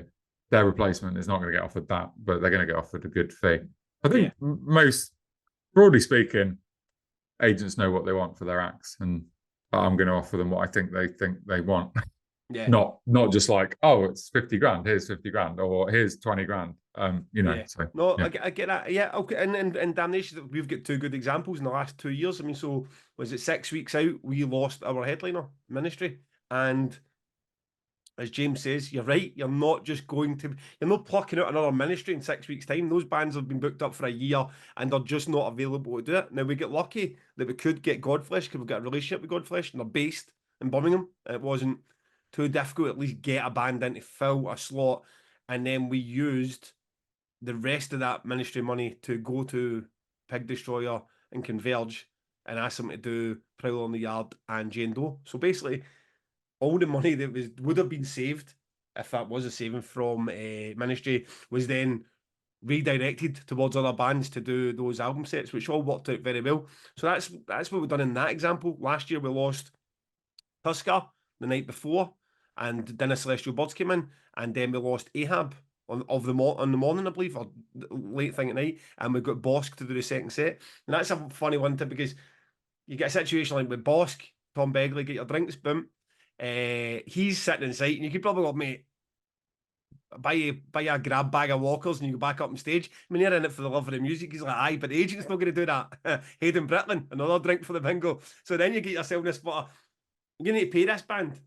their replacement is not going to get offered that, but they're going to get offered a good fee. I think most, broadly speaking, agents know what they want for their acts, and I'm going to offer them what I think they want. Yeah. Not just like, oh, it's $50,000, here's $50,000, or here's $20,000. So no, yeah. I get that. Yeah, okay. And Damnation, we've got 2 good examples in the last 2 years. I mean, so was it 6 weeks out we lost our headliner, Ministry, and as James says, you're right. You're not plucking out another Ministry in 6 weeks' time. Those bands have been booked up for a year and they're just not available to do it. Now, we get lucky that we could get Godflesh because we've got a relationship with Godflesh and they're based in Birmingham. It wasn't too difficult, at least get a band in to fill a slot. And then we used the rest of that Ministry money to go to Pig Destroyer and Converge and ask them to do Prowler on the Yard and Jane Doe. So basically, all the money that would have been saved, if that was a saving from Ministry, was then redirected towards other bands to do those album sets, which all worked out very well. So that's what we've done in that example. Last year we lost Tusker the night before, and Dinner Celestial Birds came in, and then we lost Ahab on the morning, I believe, or late thing at night, and we got Bosk to do the second set. And that's a funny one because you get a situation like with Bosk, Tom Begley, get your drinks, boom. He's sitting in sight, and you could probably go, mate, buy a grab bag of Walkers and you go back up on stage. I mean, you're in it for the love of the music. He's like, aye, but the agent's not going to do that. Hayden Britland, another drink for the bingo. So then you get yourself in a spot. You're going to pay this band,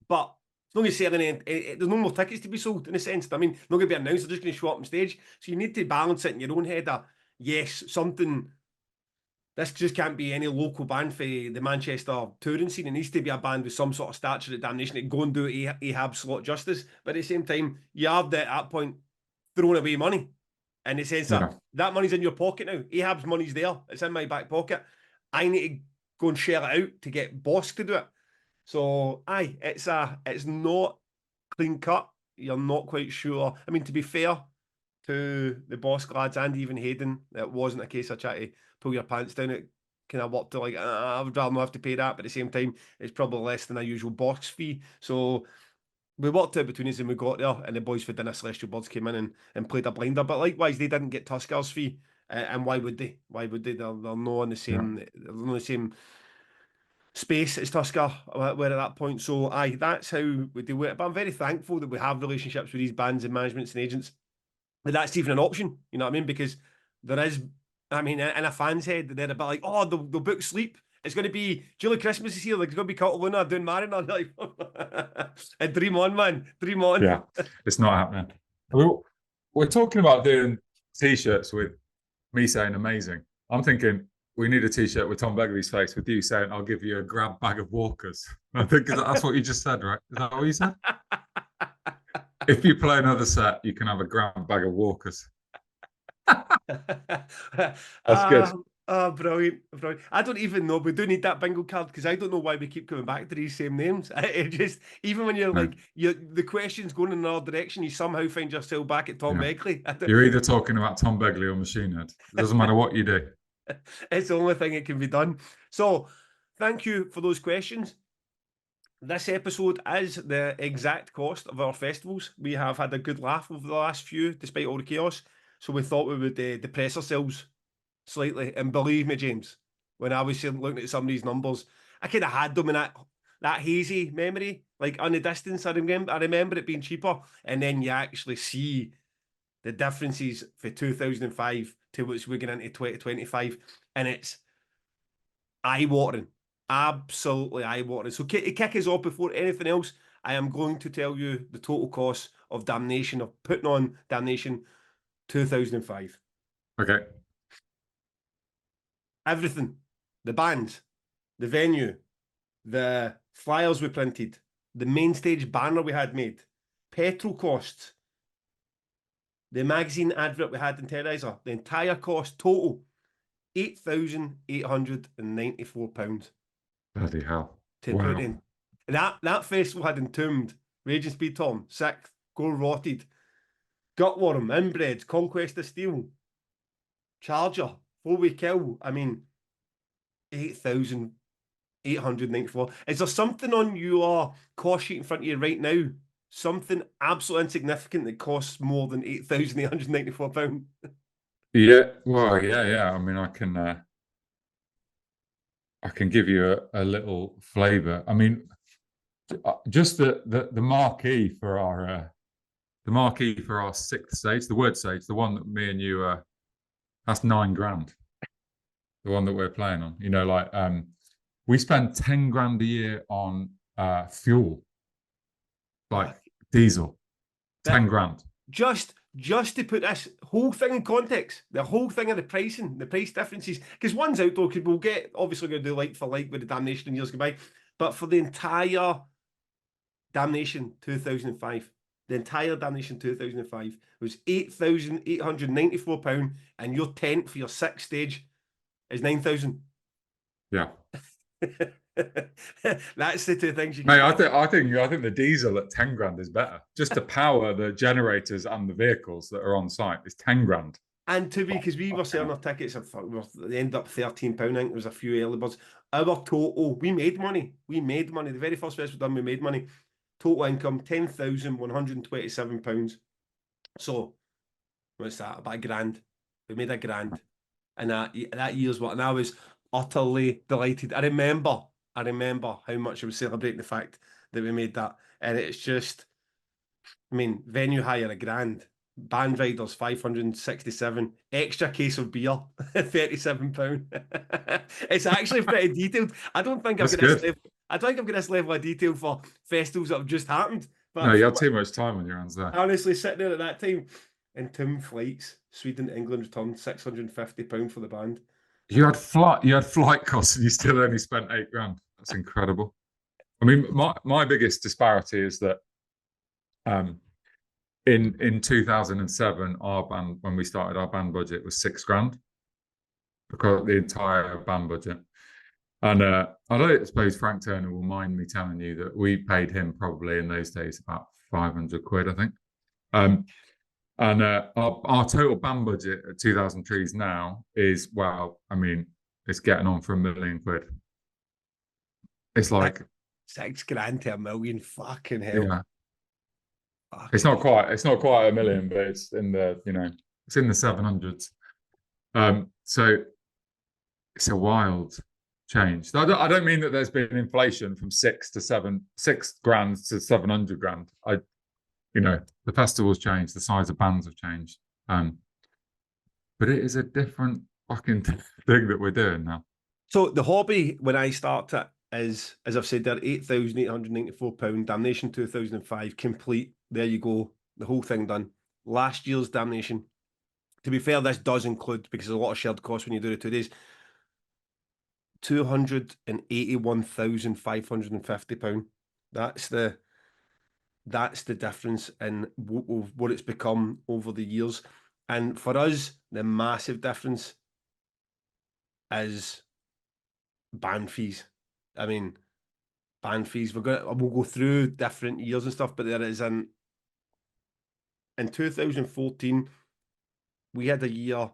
but it's not going to sell any. There's no more tickets to be sold in a sense. I mean, not going to be announced. They're just going to show up on stage. So you need to balance it in your own head. Yes, something. This just can't be any local band for the Manchester touring scene. It needs to be a band with some sort of stature at Damnation that go and do Ahab slot justice. But at the same time, you have at that point throwing away money. In the sense that money's in your pocket now. Ahab's money's there. It's in my back pocket. I need to go and share it out to get Bosk to do it. So, it's not clean cut. You're not quite sure. I mean, to be fair to the Bosk lads and even Hayden, it wasn't a case of trying to pull your pants down. It kind of worked to like, I would rather not have to pay that, but at the same time, it's probably less than a usual box fee. So we worked out between us and we got there, and the boys for Dinner Celestial Birds came in and played a blinder. But likewise, they didn't get Tusker's fee, and why would they? Why would they? They're not in the same. They're not in the same space as Tusker were at that point. So that's how we do it. But I'm very thankful that we have relationships with these bands and managements and agents. But that's even an option, you know what I mean? Because there is, I mean, in a fan's head, they're a bit like, oh, they'll book Sleep. It's going to be Julie Christmas is here. Like, it's going to be Cataluna doing Mariner. Like, and dream on, man. Dream on. Yeah, it's not happening. We're talking about doing T-shirts with me saying amazing. I'm thinking we need a T-shirt with Tom Begley's face with you saying, I'll give you a grab bag of Walkers. I think that's what you just said, right? Is that what you said? If you play another set, you can have a grab bag of Walkers. That's good. Brilliant. I don't even know. We do need that bingo card because I don't know why we keep coming back to these same names. It just, even when you're like, the question's going in another direction, you somehow find yourself back at Tom Begley. You're either talking about Tom Begley or Machine Head. It doesn't matter what you do. It's the only thing that can be done. So, thank you for those questions. this episode is the exact cost of our festivals. We have had a good laugh over the last few, despite all the chaos. So we thought we would depress ourselves slightly. And believe me, James, when I was looking at some of these numbers, I kind of had them in that hazy memory, like on the distance. I remember it being cheaper, and then you actually see the differences for 2005 to what's we're going into 2025, and it's eye-watering. Absolutely eye-watering. So to kick us off before anything else, I am going to tell you the total cost of Damnation, of putting on Damnation 2005. Okay. Everything. The band, the venue, the flyers we printed, the main stage banner we had made, petrol costs, the magazine advert we had in Terrorizer, the entire cost total, £8,894 Bloody hell. to Wow. put in. That festival had Entombed, Raging Speed Tom, Sixth, Go Rotted, Gutworm, Inbred, Conquest of Steel, Charger, Four We Kill. I mean, 8,894. Is there something on your cost sheet in front of you right now? Something absolutely insignificant that costs more than £8,894? Yeah, well, yeah. I mean, I can give you a little flavour. I mean, just the marquee for our sixth stage, the word stage, the one that me and you that's £9,000. The one that we're playing on. You know, like we spend 10 grand a year on fuel, like diesel. 10 grand. Just to put this whole thing in context, the whole thing of the pricing, the price differences, because one's outdoor, because we'll get, obviously going to do like for like with the Damnation in years go by, but for the entire Damnation 2005, the entire Damnation 2005 was £8,894, and your tent for your sixth stage is 9,000. Yeah. That's the two things you Mate, can. I think the diesel at 10 grand is better. Just to power the generators and the vehicles that are on site is 10 grand. And to be, because we were selling our tickets, they ended up £13. I think there was a few early birds. Our total, we made money. We made money. The very first festival done, we made money. Total income £10,127. So what's that? About £1,000. We made £1,000 in that year's work, and I was utterly delighted. I remember how much I was celebrating the fact that we made that, and it's just, I mean, venue hire £1,000. Band riders 567, extra case of beer £37. It's actually pretty detailed. I don't think I've That's got this good. level. I don't think I've got this level of detail for festivals that have just happened. But No, you had too much time on your hands there. honestly, sitting there at that time, Entombed flights, Sweden to England return £650 for the band. You had flight costs and you still only spent 8 grand. That's incredible. I mean, my biggest disparity is that in 2007, our band, when we started, our band budget was 6 grand, because the entire band budget. And I don't suppose Frank Turner will mind me telling you that we paid him probably in those days about 500 quid, I think. And our total band budget at 2000 Trees now is, well, I mean, it's getting on for £1 million. It's like £6,000 to £1 million. Fucking hell. Yeah. Fucking It's not quite £1 million, but it's in the, it's in the 700s. So it's a wild change. I don't mean that there's been inflation from 6 grand to 700 grand. The festivals changed, the size of bands have changed. But it is a different fucking thing that we're doing now. So the hobby, when I started, is, as I've said there, £8,894. Damnation 2005, complete. There you go. The whole thing done. Last year's Damnation. To be fair, this does include, because there's a lot of shared costs when you do the 2 days, £281,550. That's the difference in what it's become over the years. And for us, the massive difference is band fees. I mean, band fees. We'll go through different years and stuff, but there is in 2014, we had a year,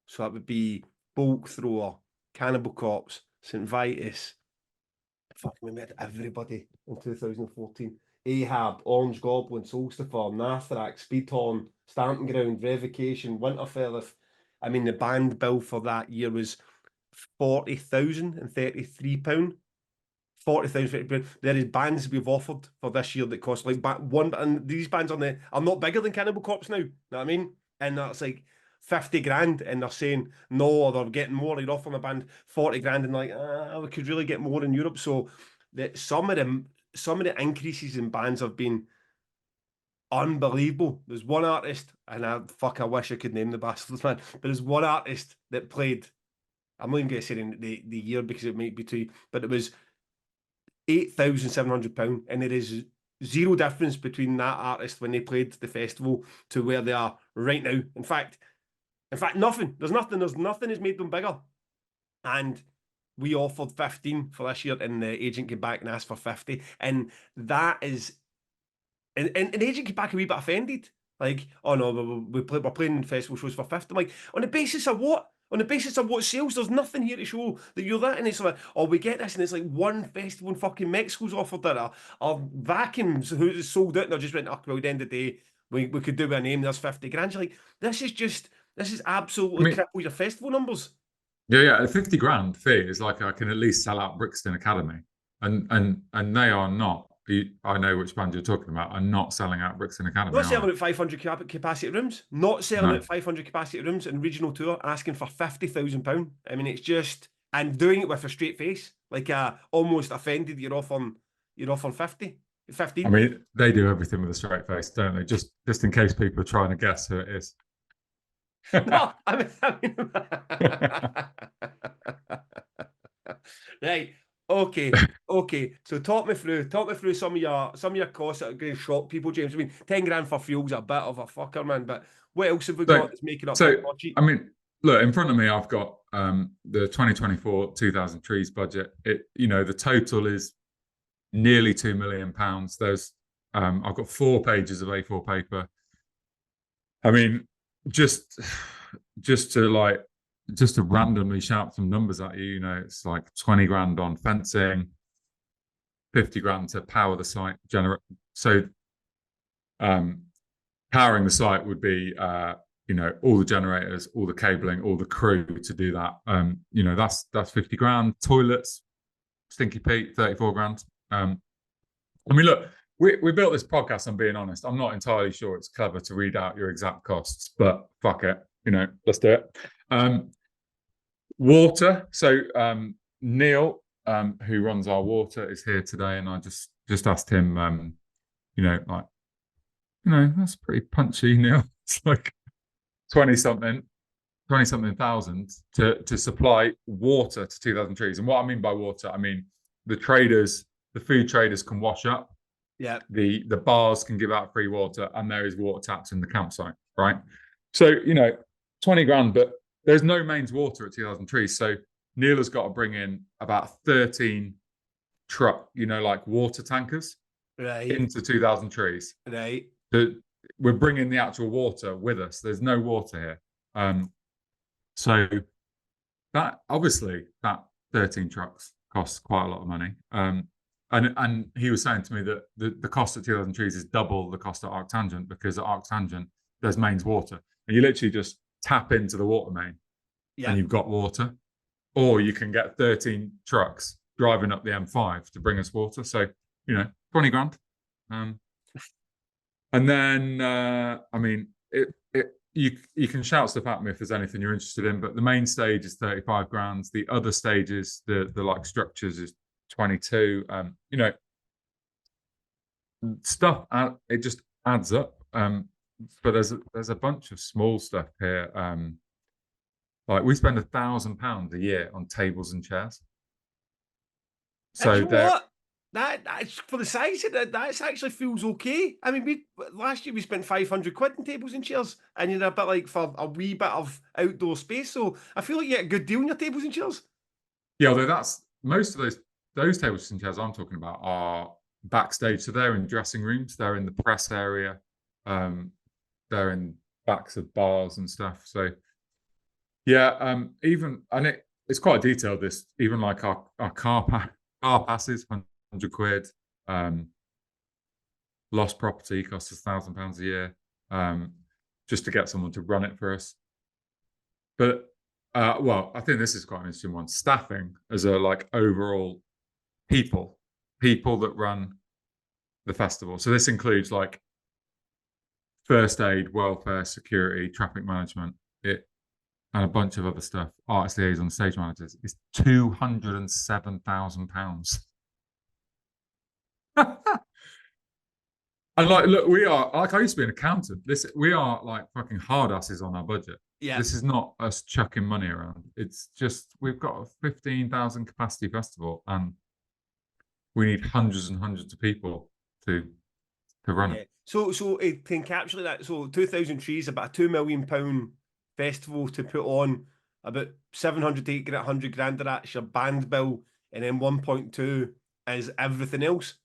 so that would be Bulk Thrower, Cannibal Corpse, St. Vitus, fucking we met everybody in 2014. Ahab, Orange Goblin, Solstifer, Nathrax, Speedhorn, Stamping Ground, Revocation, Winterfell. I mean, the band bill for that year was £40,033. £40,000. There is bands we've offered for this year that cost like one, and these bands are not bigger than Cannibal Corpse now. You know what I mean? And that's like 50 grand, and they're saying no, or they're getting more. You're offering a band 40 grand, and like, we could really get more in Europe. So that some of the increases in bands have been unbelievable. There's one artist, and I wish I could name the bastards, man. But there's one artist that played. I'm not even going to say the year because it might be too, but it was £8,700, and there is zero difference between that artist when they played the festival to where they are right now. In fact, nothing. There's nothing has made them bigger. And we offered 15 for this year, and the agent came back and asked for 50. And that is, and the agent came back a wee bit offended. Like, oh no, we're playing festival shows for 50. I'm like, on the basis of what? On the basis of what sales? There's nothing here to show that you're that. And it's like, oh, we get this, and it's like one festival in fucking Mexico's offered that are vacuums who's sold out, and I just went, oh, well, at the end of the day, we could do a name, there's 50 grand. You're like, this is absolutely cripple your festival numbers. Yeah, a 50 grand fee is like, I can at least sell out Brixton Academy, and they are not. I know which band you're talking about. Are not selling out Brixton Academy. Not selling at 500 capacity rooms. Not selling at 500 capacity rooms in regional tour, asking for £50,000. I mean, it's just, and doing it with a straight face, like almost offended. You're off on 50, 15. I mean, they do everything with a straight face, don't they? Just in case people are trying to guess who it is. No, I mean right. Okay. So talk me through some of your costs that are going to shock people, James. I mean, 10 grand for fuel's a bit of a fucker, man. But what else have we got that's making up that budget? I mean, look, in front of me, I've got the 2024 2000 Trees budget. The total is nearly £2 million. There's I've got 4 pages of A4 paper. I mean, just to randomly shout some numbers at you, it's like 20 grand on fencing, 50 grand to power the site. So powering the site would be all the generators, all the cabling, all the crew to do that. That's 50 grand. Toilets, Stinky Pete, 34 grand. I mean, look, we built this podcast, I'm being honest. I'm not entirely sure it's clever to read out your exact costs, but fuck it, let's do it. Water. So Neil, who runs our water, is here today, and I just asked him, that's pretty punchy, Neil. It's like 20 something thousand to supply water to 2,000 trees. And what I mean by water, I mean the food traders can wash up. Yeah. The bars can give out free water, and there is water taps in the campsite, right? So 20 grand, but there's no mains water at 2,000 trees. So Neil has got to bring in about 13 like water tankers into 2,000 trees. Right. We're bringing the actual water with us. There's no water here. So that 13 trucks costs quite a lot of money. And he was saying to me that the cost at 2,000 trees is double the cost at Arctangent, because at Arctangent there's mains water, and you literally just tap into the water main, and you've got water. Or you can get 13 trucks driving up the M5 to bring us water. So 20 grand. And then I mean, you can shout stuff at me if there's anything you're interested in, but the main stage is 35 grand. The other stages, the like structures, is 22. Stuff it just adds up. But there's a bunch of small stuff here. Like we spend £1,000 a year on tables and chairs. So that's for the size of that. That actually feels okay. I mean, last year we spent £500 in tables and chairs, and you're a bit like for a wee bit of outdoor space. So I feel like you get a good deal on your tables and chairs. Yeah, although that's most of those tables and chairs I'm talking about are backstage. So they're in dressing rooms, they're in the press area, they're in backs of bars and stuff. So yeah, it's quite detailed. This, even like our car car passes, £100. Lost property costs us £1,000 a year, just to get someone to run it for us. But well, I think this is quite an interesting one. Staffing as a like overall people that run the festival. So this includes like first aid, welfare, security, traffic management, and a bunch of other stuff. Artist liaison, stage managers. It's £207,000. And like, look, we are like, I used to be an accountant. We are like fucking hard asses on our budget. Yeah. This is not us chucking money around. It's just we've got a 15,000 capacity festival, and we need hundreds and hundreds of people to run it. So to encapsulate that, so 2,000 trees, about a £2 million festival to put on, about 700 to 100 grand of that's your band bill, and then 1.2 is everything else.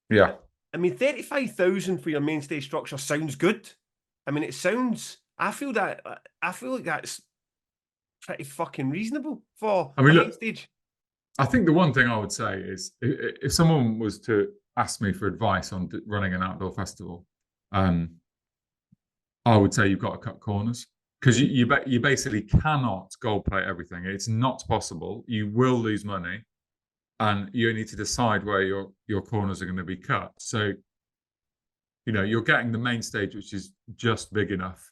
Yeah. I mean, 35,000 for your main stage structure sounds good. I mean, it sounds. I feel like that's pretty fucking reasonable for a main stage. I think the one thing I would say is, if someone was to ask me for advice on running an outdoor festival, I would say you've got to cut corners, because you basically cannot gold plate everything. It's not possible. You will lose money. And you need to decide where your corners are going to be cut. So, you know, you're getting the main stage, which is just big enough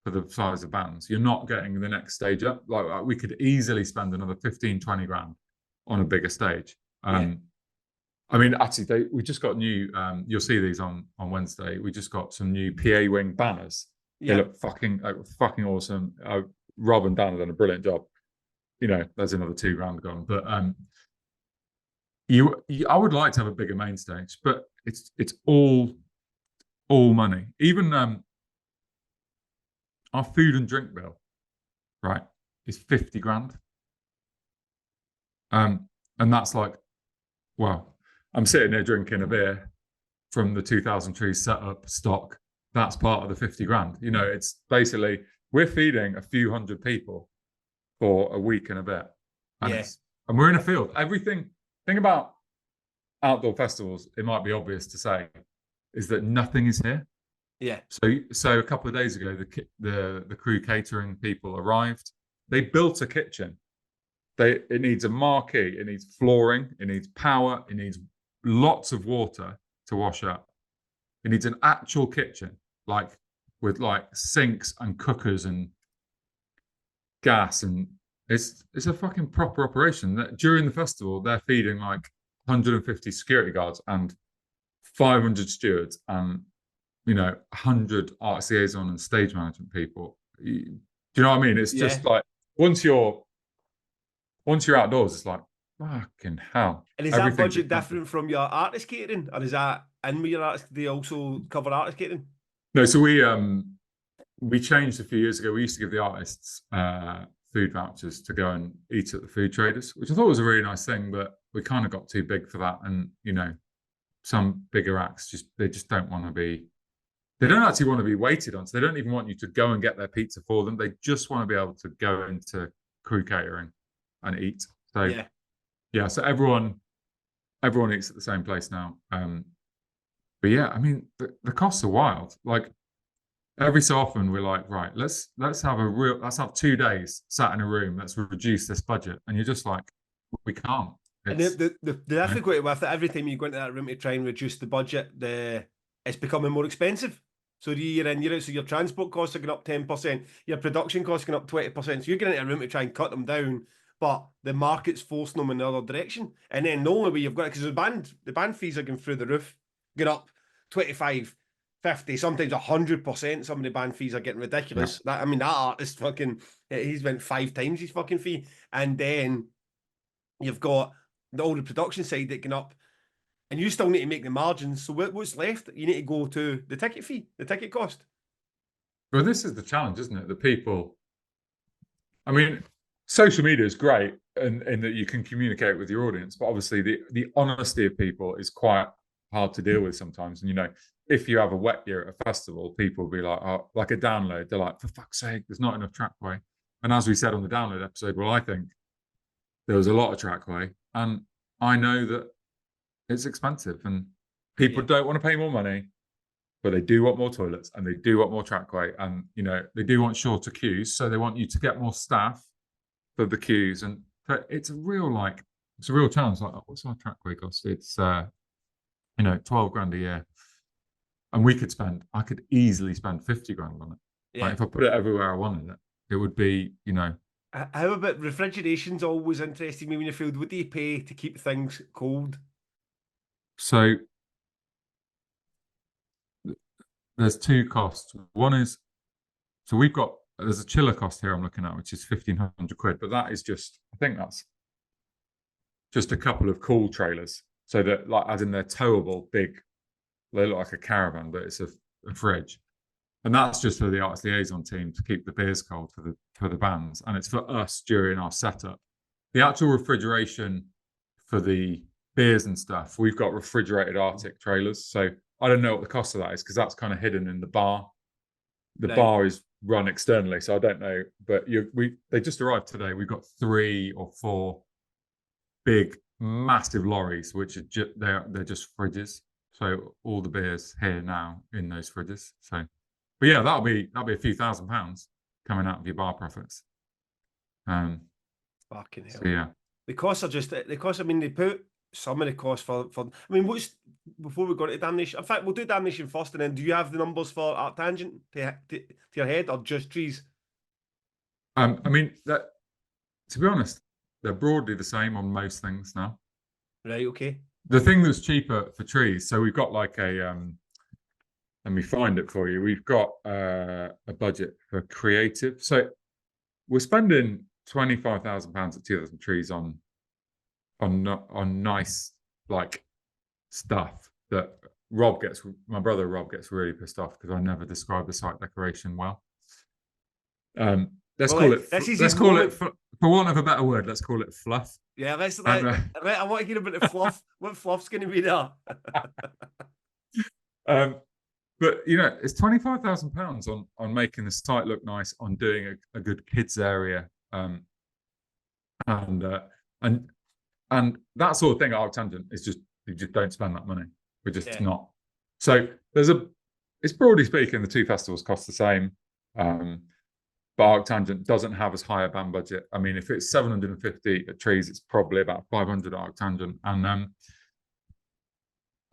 for the size of bands. You're not getting the next stage up. Like, we could easily spend another 15, 20 grand on a bigger stage. I mean, actually, we just got new, you'll see these on Wednesday. We just got some new PA wing banners. They look fucking awesome. Rob and Dan have done a brilliant job. You know, there's another 2 grand gone. But I would like to have a bigger main stage, but it's all money. Even our food and drink bill, right, is 50 grand. And that's like, well, I'm sitting there drinking a beer from the 2,000 trees set up stock. That's part of the 50 grand. You know, it's basically, we're feeding a few hundred people for a week and a bit. And, and we're in a field. Thing about outdoor festivals, it might be obvious to say, is that nothing is here. Yeah. So a couple of days ago, the crew catering people arrived. They built a kitchen. It needs a marquee. It needs flooring. It needs power. It needs lots of water to wash up. It needs an actual kitchen, like with like sinks and cookers and gas, and it's a fucking proper operation. That during the festival, they're feeding like 150 security guards and 500 stewards and, you know, 100 artist liaison and stage management people. Do you know what I mean? It's just like once you're outdoors, it's like fucking hell. And is that budget different from your artist catering, or is that in with your artist? They also cover artist catering? No, so we changed a few years ago. We used to give the artists food vouchers to go and eat at the food traders, which I thought was a really nice thing, but we kind of got too big for that. And, you know, some bigger acts they just don't want to be, they don't actually want to be waited on. So they don't even want you to go and get their pizza for them. They just want to be able to go into crew catering and eat. So so everyone eats at the same place now. But yeah, I mean, the costs are wild. Like, every so often we're like, right, let's have 2 days sat in a room. Let's reduce this budget. And you're just like, we can't. And the difficulty with it, every time you go into that room to try and reduce the budget, it's becoming more expensive. So year in, year out, so your transport costs are going up 10%, your production costs are going up 20%. So you're getting into a room to try and cut them down, but the market's forcing them in the other direction. And then the only way you've got it, because the band fees are going through the roof, get up 25, 50, sometimes 100%. Some of the band fees are getting ridiculous. That artist he's went 5 times his fucking fee. And then you've got all the production side that can up, and you still need to make the margins. So what's left? You need to go to the ticket fee, the ticket cost. Well, this is the challenge, isn't it? The people, I mean, social media is great in that you can communicate with your audience, but obviously the honesty of people is quite hard to deal with sometimes. And, you know, if you have a wet year at a festival, people will be like, oh, like a download. They're like, for fuck's sake, there's not enough trackway. And as we said on the download episode, well, I think there was a lot of trackway. And I know that it's expensive and people don't want to pay more money, but they do want more toilets and they do want more trackway, and they do want shorter queues, so they want you to get more staff for the queues. And it's a real challenge. Like, what's our trackway cost? It's 12 grand a year, and I could easily spend 50 grand on it. Like, if I put it everywhere I wanted it would be. How about refrigeration's always interested me when you're filled. What do you pay to keep things cold? So there's two costs. One is, there's a chiller cost here I'm looking at, which is 1,500 quid, but that is I think that's just a couple of cool trailers. So that, like, as in they're towable, big, they look like a caravan, but it's a fridge. And that's just for the arts liaison team to keep the beers cold for the bands. And it's for us during our setup. The actual refrigeration for the beers and stuff, we've got refrigerated Arctic trailers. So I don't know what the cost of that is, because that's kind of hidden in the bar. The bar is run externally, so I don't know. But they just arrived today. We've got 3 or 4 big, massive lorries, which are they're just fridges. So all the beers here now in those fridges. So, but yeah, that'll be a few £1,000s coming out of your bar profits. Fucking hell. So yeah, the costs are just the costs. I mean, they put some of the costs for. I mean, before we go to Damnation? In fact, we'll do Damnation first, and then do you have the numbers for Arctangent to your head, or just trees? I mean, to be honest, they're broadly the same on most things now. Right. Okay. The thing that's cheaper for trees, so we've got like a let me find it for you. We've got a budget for creative. So we're spending £25,000 at 2,000 trees on nice, like, stuff that my brother Rob gets really pissed off because I never describe the site decoration well. Let's call it, for want of a better word, let's call it fluff. Yeah, I want to hear about the fluff. What fluff's going to be there? But it's £25,000 on making the site look nice, on doing a good kids area, and that sort of thing at Arctangent is just, you just don't spend that money. We're just not. So it's broadly speaking, the two festivals cost the same, but Arctangent doesn't have as high a band budget. I mean, if it's 750 at Trees, it's probably about 500 at Arctangent,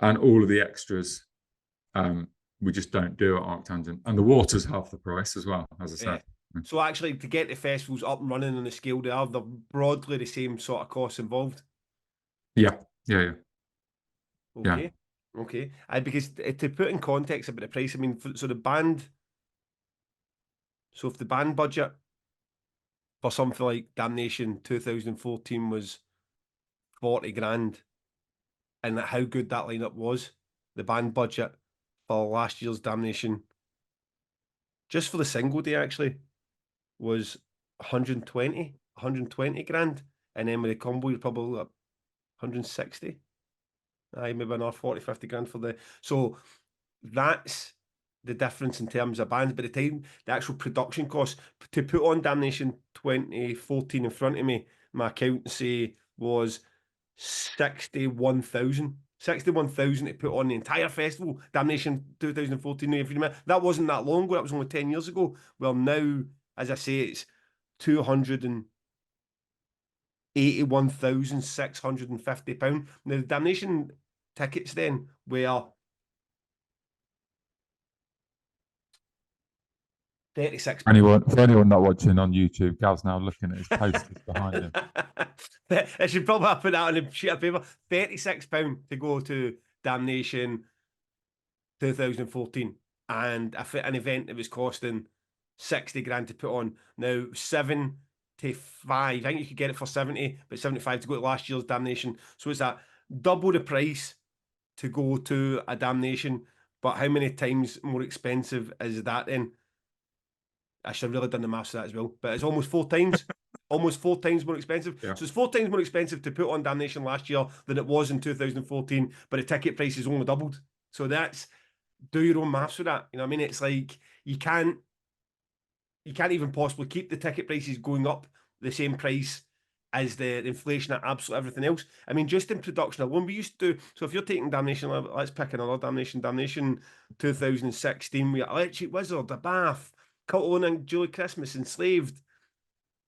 and all of the extras we just don't do at Arctangent, and the water's half the price as well, as I said. So actually, to get the festivals up and running on the scale they are, they're broadly the same sort of costs involved. Yeah. Okay. Because to put in context about the price, I mean, so if the band budget for something like Damnation 2014 was 40 grand, and how good that lineup was, the band budget for last year's Damnation, just for the single day actually, was 120 grand, and then with the combo you're probably up 160. Maybe another 40-50 grand for the. So that's the difference in terms of bands. By the time the actual production cost to put on Damnation 2014 in front of me, my accountancy was 61,000. 61,000 to put on the entire festival. Damnation 2014. If you remember, that wasn't that long ago. That was only 10 years ago. Well, now, as I say, it's 281,650 £. Now, the Damnation tickets then were £36. For anyone not watching on YouTube, Gav's now looking at his posters behind him. I should probably have put that on a sheet of paper. £36 to go to Damnation 2014, and an event that was costing 60 grand to put on. Now 75, I think you could get it for 70, but 75 to go to last year's Damnation. So it's that double the price to go to a Damnation, but how many times more expensive is that then? I should have really done the maths of that as well, but it's almost 4 times. Almost 4 times more expensive. Yeah. So it's 4 times more expensive to put on Damnation last year than it was in 2014, but the ticket price is only doubled. So do your own maths with that. You know what I mean? It's like you can't even possibly keep the ticket prices going up the same price as the inflation at absolutely everything else. I mean, just in production alone, we used to do, so if you're taking Damnation, let's pick another Damnation 2016, we had Electric Wizard, A Bath, Cult of Luna and Julie Christmas, Enslaved.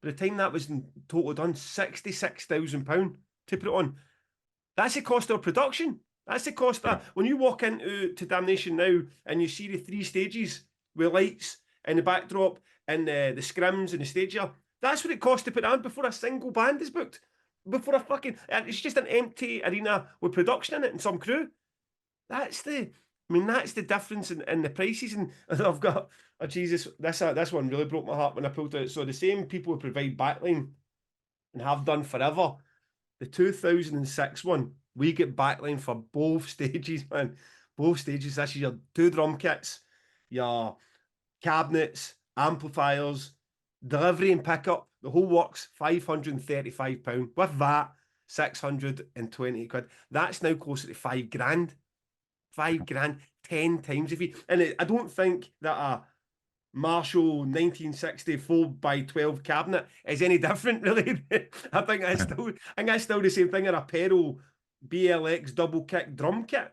By the time that was in total done, £66,000 to put it on. That's the cost of production. That's the cost of when you walk into Damnation now and you see the 3 stages with lights and the backdrop and the scrims and the stage here. That's what it costs to put on before a single band is booked. Before a fucking, it's just an empty arena with production in it and some crew. That's the difference in the prices. And I've got, oh Jesus, this one really broke my heart when I pulled it. So the same people who provide backline and have done forever, the 2006 one, we get backline for both stages, man. Both stages. This is your 2 drum kits, your cabinets, amplifiers, delivery and pickup. The whole works £535. With that, 620 quid. That's now closer to £5,000. £5,000, 10 times if you. And I don't think that a Marshall 1960 4x12 cabinet is any different, really. I think that's still the same thing. Or a Perro BLX double kick drum kit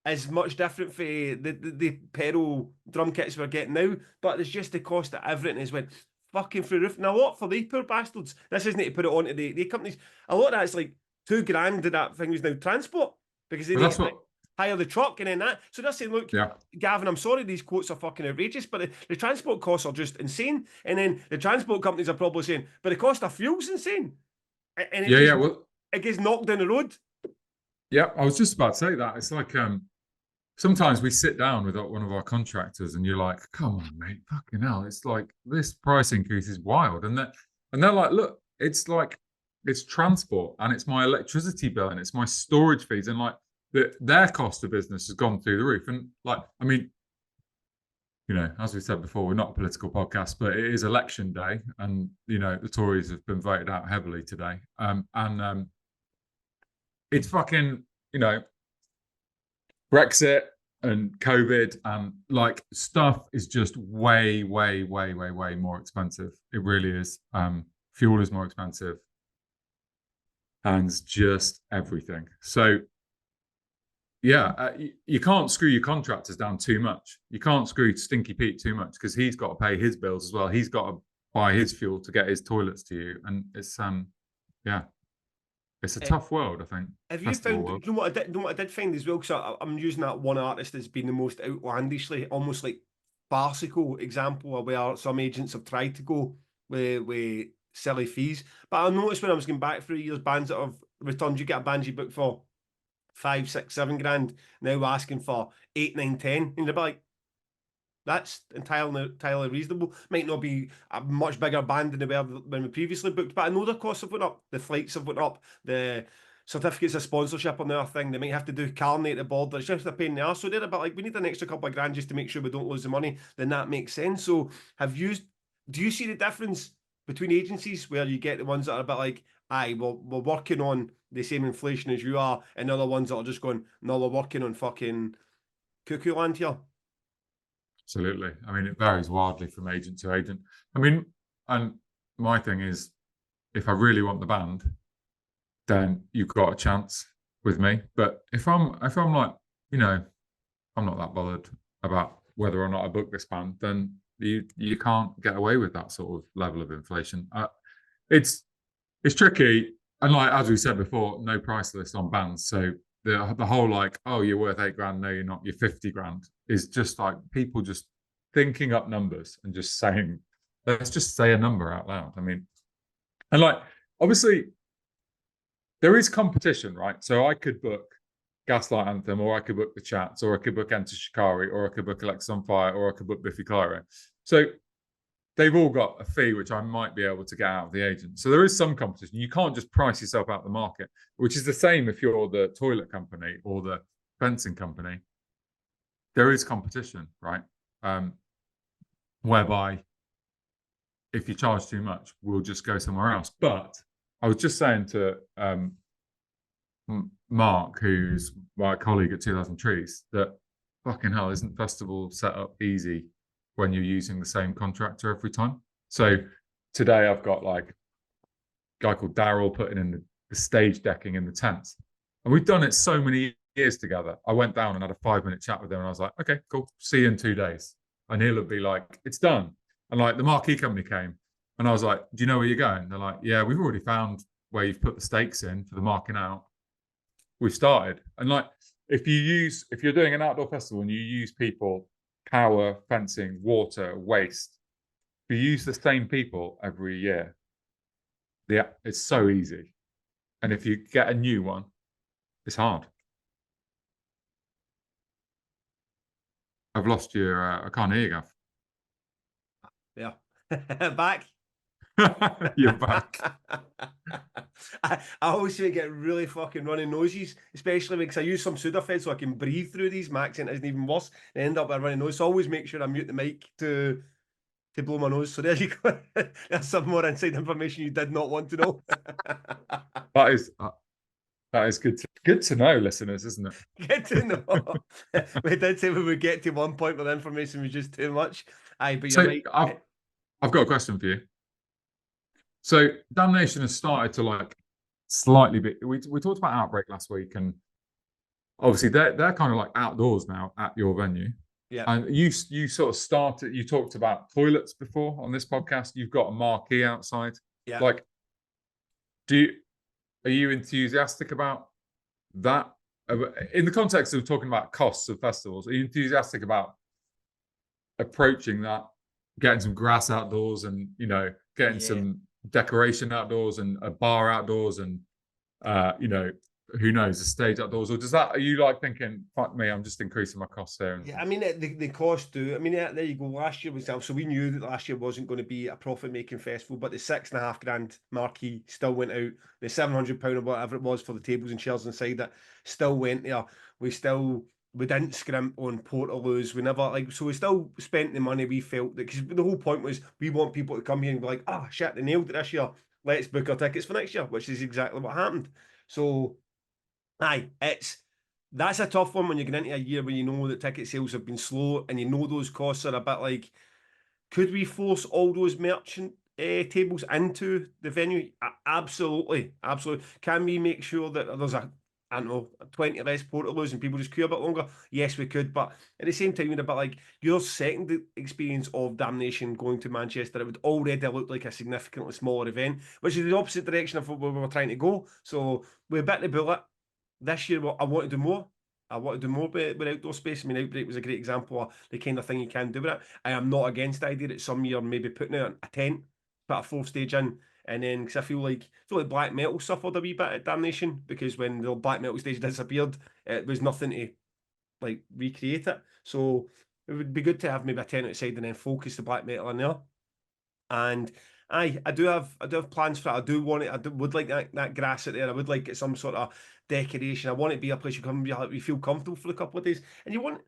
is much different for the Perro drum kits we're getting now. But it's just the cost of everything has went fucking through the roof. Now, what for these poor bastards? This isn't to put it on to the companies. A lot of that's like £2,000 of that thing is now transport because they need to hire the truck and then that. So they're saying, look, Gavin, I'm sorry, these quotes are fucking outrageous, but the transport costs are just insane. And then the transport companies are probably saying, but the cost of fuel's insane. And it gets knocked down the road. Yeah, I was just about to say that. It's like sometimes we sit down with one of our contractors and you're like, come on, mate, fucking hell. It's like this price increase is wild. And they're like, look, it's like, it's transport and it's my electricity bill and it's my storage fees. And like their cost of business has gone through the roof. And like, I mean, you know, as we said before, we're not a political podcast, but it is election day. And, you know, the Tories have been voted out heavily today. It's fucking, you know, Brexit and COVID and like stuff is just way, way, way, way, way more expensive. It really is. Fuel is more expensive and just everything. So yeah, you can't screw your contractors down too much. You can't screw Stinky Pete too much because he's got to pay his bills as well. He's got to buy his fuel to get his toilets to you. And it's, yeah. It's a tough world, I think. Have you found? You know what I did find as well? Because I'm using that one artist that's been the most outlandishly, almost like farcical example of where some agents have tried to go with silly fees. But I noticed when I was going back through years, bands that have returned, you get a band you book for 5, 6, 7 grand, now asking for 8, 9, 10, and they're like, that's entirely reasonable. Might not be a much bigger band than they were when we previously booked, but I know the costs have went up. The flights have went up. The certificates of sponsorship on their thing. They might have to do carnet at the border. It's just a pain in the arse. So they're a bit like, we need an extra couple of grand just to make sure we don't lose the money. Then that makes sense. So do you see the difference between agencies where you get the ones that are a bit like, aye, well, we're working on the same inflation as you are, and other ones that are just going, no, we're working on fucking cuckoo land here? Absolutely. I mean, it varies wildly from agent to agent. I mean, and my thing is, if I really want the band, then you've got a chance with me. But if I'm like, you know, I'm not that bothered about whether or not I book this band, then you can't get away with that sort of level of inflation. It's tricky. And like, as we said before, no price list on bands. So the whole like, oh, you're worth 8 grand, no, you're not, you're 50 grand is just like people just thinking up numbers and just saying, let's just say a number out loud. I mean, and like, obviously there is competition, right? So I could book Gaslight Anthem, or I could book The Chats, or I could book Enter Shikari, or I could book Alexis on Fire, or I could book Biffy Clyro. So they've all got a fee, which I might be able to get out of the agent. So there is some competition. You can't just price yourself out the market, which is the same if you're the toilet company or the fencing company. There is competition, right? Whereby if you charge too much, we'll just go somewhere else. But I was just saying to Mark, who's my colleague at 2000 Trees, that fucking hell, isn't festival set up easy when you're using the same contractor every time? So today I've got like guy called Daryl putting in the stage decking in the tents. And we've done it so many years together. I went down and had a 5-minute chat with him, and I was like, okay, cool. See you in 2 days. And he'll be like, it's done. And like the marquee company came, and I was like, do you know where you're going? They're like, yeah, we've already found where you've put the stakes in for the marking out. We've started. And like, if you're doing an outdoor festival and you use people, power, fencing, water, waste, if you use the same people every year, yeah, it's so easy. And if you get a new one, it's hard. I've lost your, I can't hear you, Gav. Yeah. Back. You're back. I always seem to get really fucking running noses, especially because I use some Sudafed so I can breathe through these. My accent isn't even worse. I end up with a running nose. So always make sure I mute the mic to blow my nose. So there you go. That's some more inside information you did not want to know. That is good to know, listeners, isn't it? Good to know. We did say we would get to one point where the information was just too much. Aye, but you're right. I've got a question for you. So Damnation has started to like slightly bit. We talked about Outbreak last week, and obviously they're kind of like outdoors now at your venue. Yeah. And you sort of started. You talked about toilets before on this podcast. You've got a marquee outside. Yeah. Like, are you enthusiastic about that? In the context of talking about costs of festivals, are you enthusiastic about approaching that, getting some grass outdoors, and getting some decoration outdoors and a bar outdoors, and who knows, a stage outdoors? Or are you like thinking, fuck me, I'm just increasing my costs here? Yeah, I mean, the cost do. I mean, there you go. Last year was so we knew that last year wasn't going to be a profit-making festival, but the $6.5 marquee still went out. The £700 or whatever it was for the tables and chairs inside it still went there. We didn't scrimp on portaloos. We never so we still spent the money. We felt that because the whole point was we want people to come here and be like, oh shit, they nailed it this year. Let's book our tickets for next year, which is exactly what happened. So, aye, that's a tough one when you're getting into a year when you know that ticket sales have been slow and you know those costs are a bit like, could we force all those merchant tables into the venue? Absolutely. Can we make sure that there's 20 less portaloos and people just queue a bit longer? Yes, we could. But at the same time, you're a bit like, your second experience of Damnation going to Manchester, it would already look like a significantly smaller event, which is the opposite direction of where we were trying to go. So we bit the bullet. This year, I want to do more. I want to do more with outdoor space. I mean, Outbreak was a great example of the kind of thing you can do with it. I am not against the idea that some year maybe putting out a tent, put a 4th stage in, and then because I feel like black metal suffered a wee bit at Damnation because when the black metal stage disappeared, it was nothing to like recreate it. So it would be good to have maybe a tent outside and then focus the black metal in there. And I do have plans for that. I do want it. Would like that grass out there. I would like it some sort of decoration. I want it to be a place you come, you feel comfortable for a couple of days. And you want,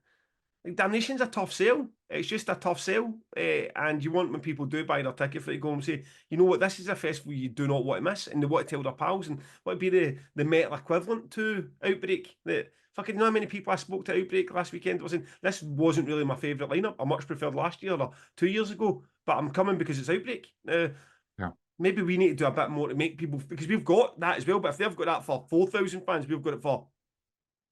like, Damnation's a tough sale. It's just a tough sale. And you want, when people do buy their ticket for it, to go and say, you know what, this is a festival you do not want to miss, and they want to tell their pals, and what would be the metal equivalent to Outbreak. That fucking, you know how many people I spoke to Outbreak last weekend was saying, this wasn't really my favourite lineup. I much preferred last year or 2 years ago, but I'm coming because it's Outbreak. Maybe we need to do a bit more to make people, because we've got that as well, but if they've got that for 4,000 fans, we've got it for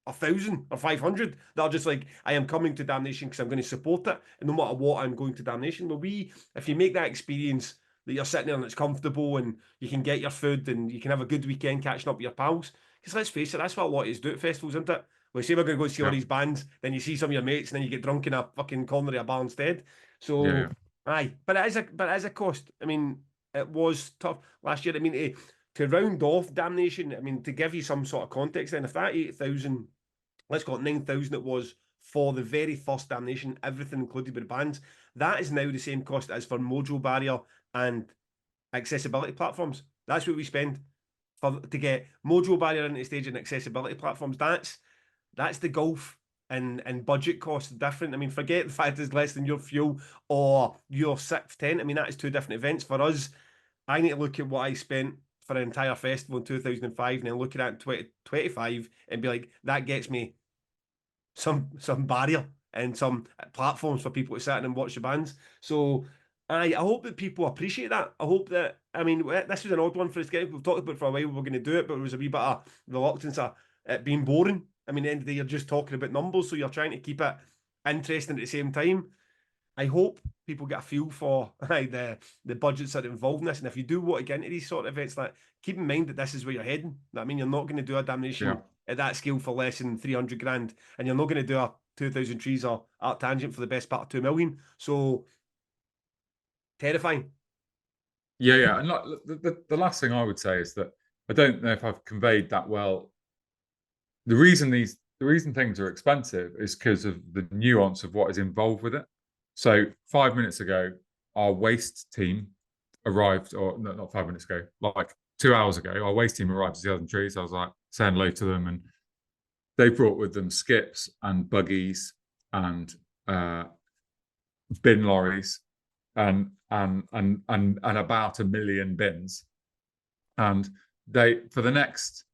1,000 or 500. They're just like, I am coming to Damnation because I'm going to support it, and no matter what, I'm going to Damnation. But if you make that experience that you're sitting there and it's comfortable and you can get your food and you can have a good weekend catching up with your pals, because let's face it, that's what a lot of us do at festivals, isn't it? We say we're going to go see all these bands, then you see some of your mates, and then you get drunk in a fucking corner of a bar instead. So, aye, but it is a cost. I mean, it was tough last year. I mean, to round off Damnation, I mean, to give you some sort of context, then if that 8,000, let's call it 9,000, it was for the very first Damnation, everything included with the bands, that is now the same cost as for Mojo Barrier and accessibility platforms. That's what we spend to get Mojo Barrier into the stage and accessibility platforms. That's the golf and budget costs different. I mean, forget the fact it's less than your fuel or your 6th tent. I mean, that is 2 different events. For us, I need to look at what I spent for an entire festival in 2005 and then look at that in 2025 and be like, that gets me some barrier and some platforms for people to sit in and watch the bands. So I hope that people appreciate that. I hope that, I mean, this was an odd one for us. We've talked about it for a while, we were going to do it, but there was a wee bit of reluctance of it being boring. I mean, at the end of the day, you're just talking about numbers, so you're trying to keep it interesting at the same time. I hope people get a feel for the budgets that are involved in this. And if you do want to get into these sort of events, like, keep in mind that this is where you're heading. I mean, you're not going to do a Damnation at that scale for less than 300 grand, and you're not going to do a 2,000 trees or Art Tangent for the best part of 2 million. So terrifying. Yeah. And like, the last thing I would say is that I don't know if I've conveyed that well. The reason things are expensive is because of the nuance of what is involved with it. So 5 minutes ago, our waste team arrived, or no, not 5 minutes ago, like 2 hours ago, our waste team arrived at the other trees. I was like saying hello to them, and they brought with them skips and buggies and bin lorries and about 1 million bins. And they, for the next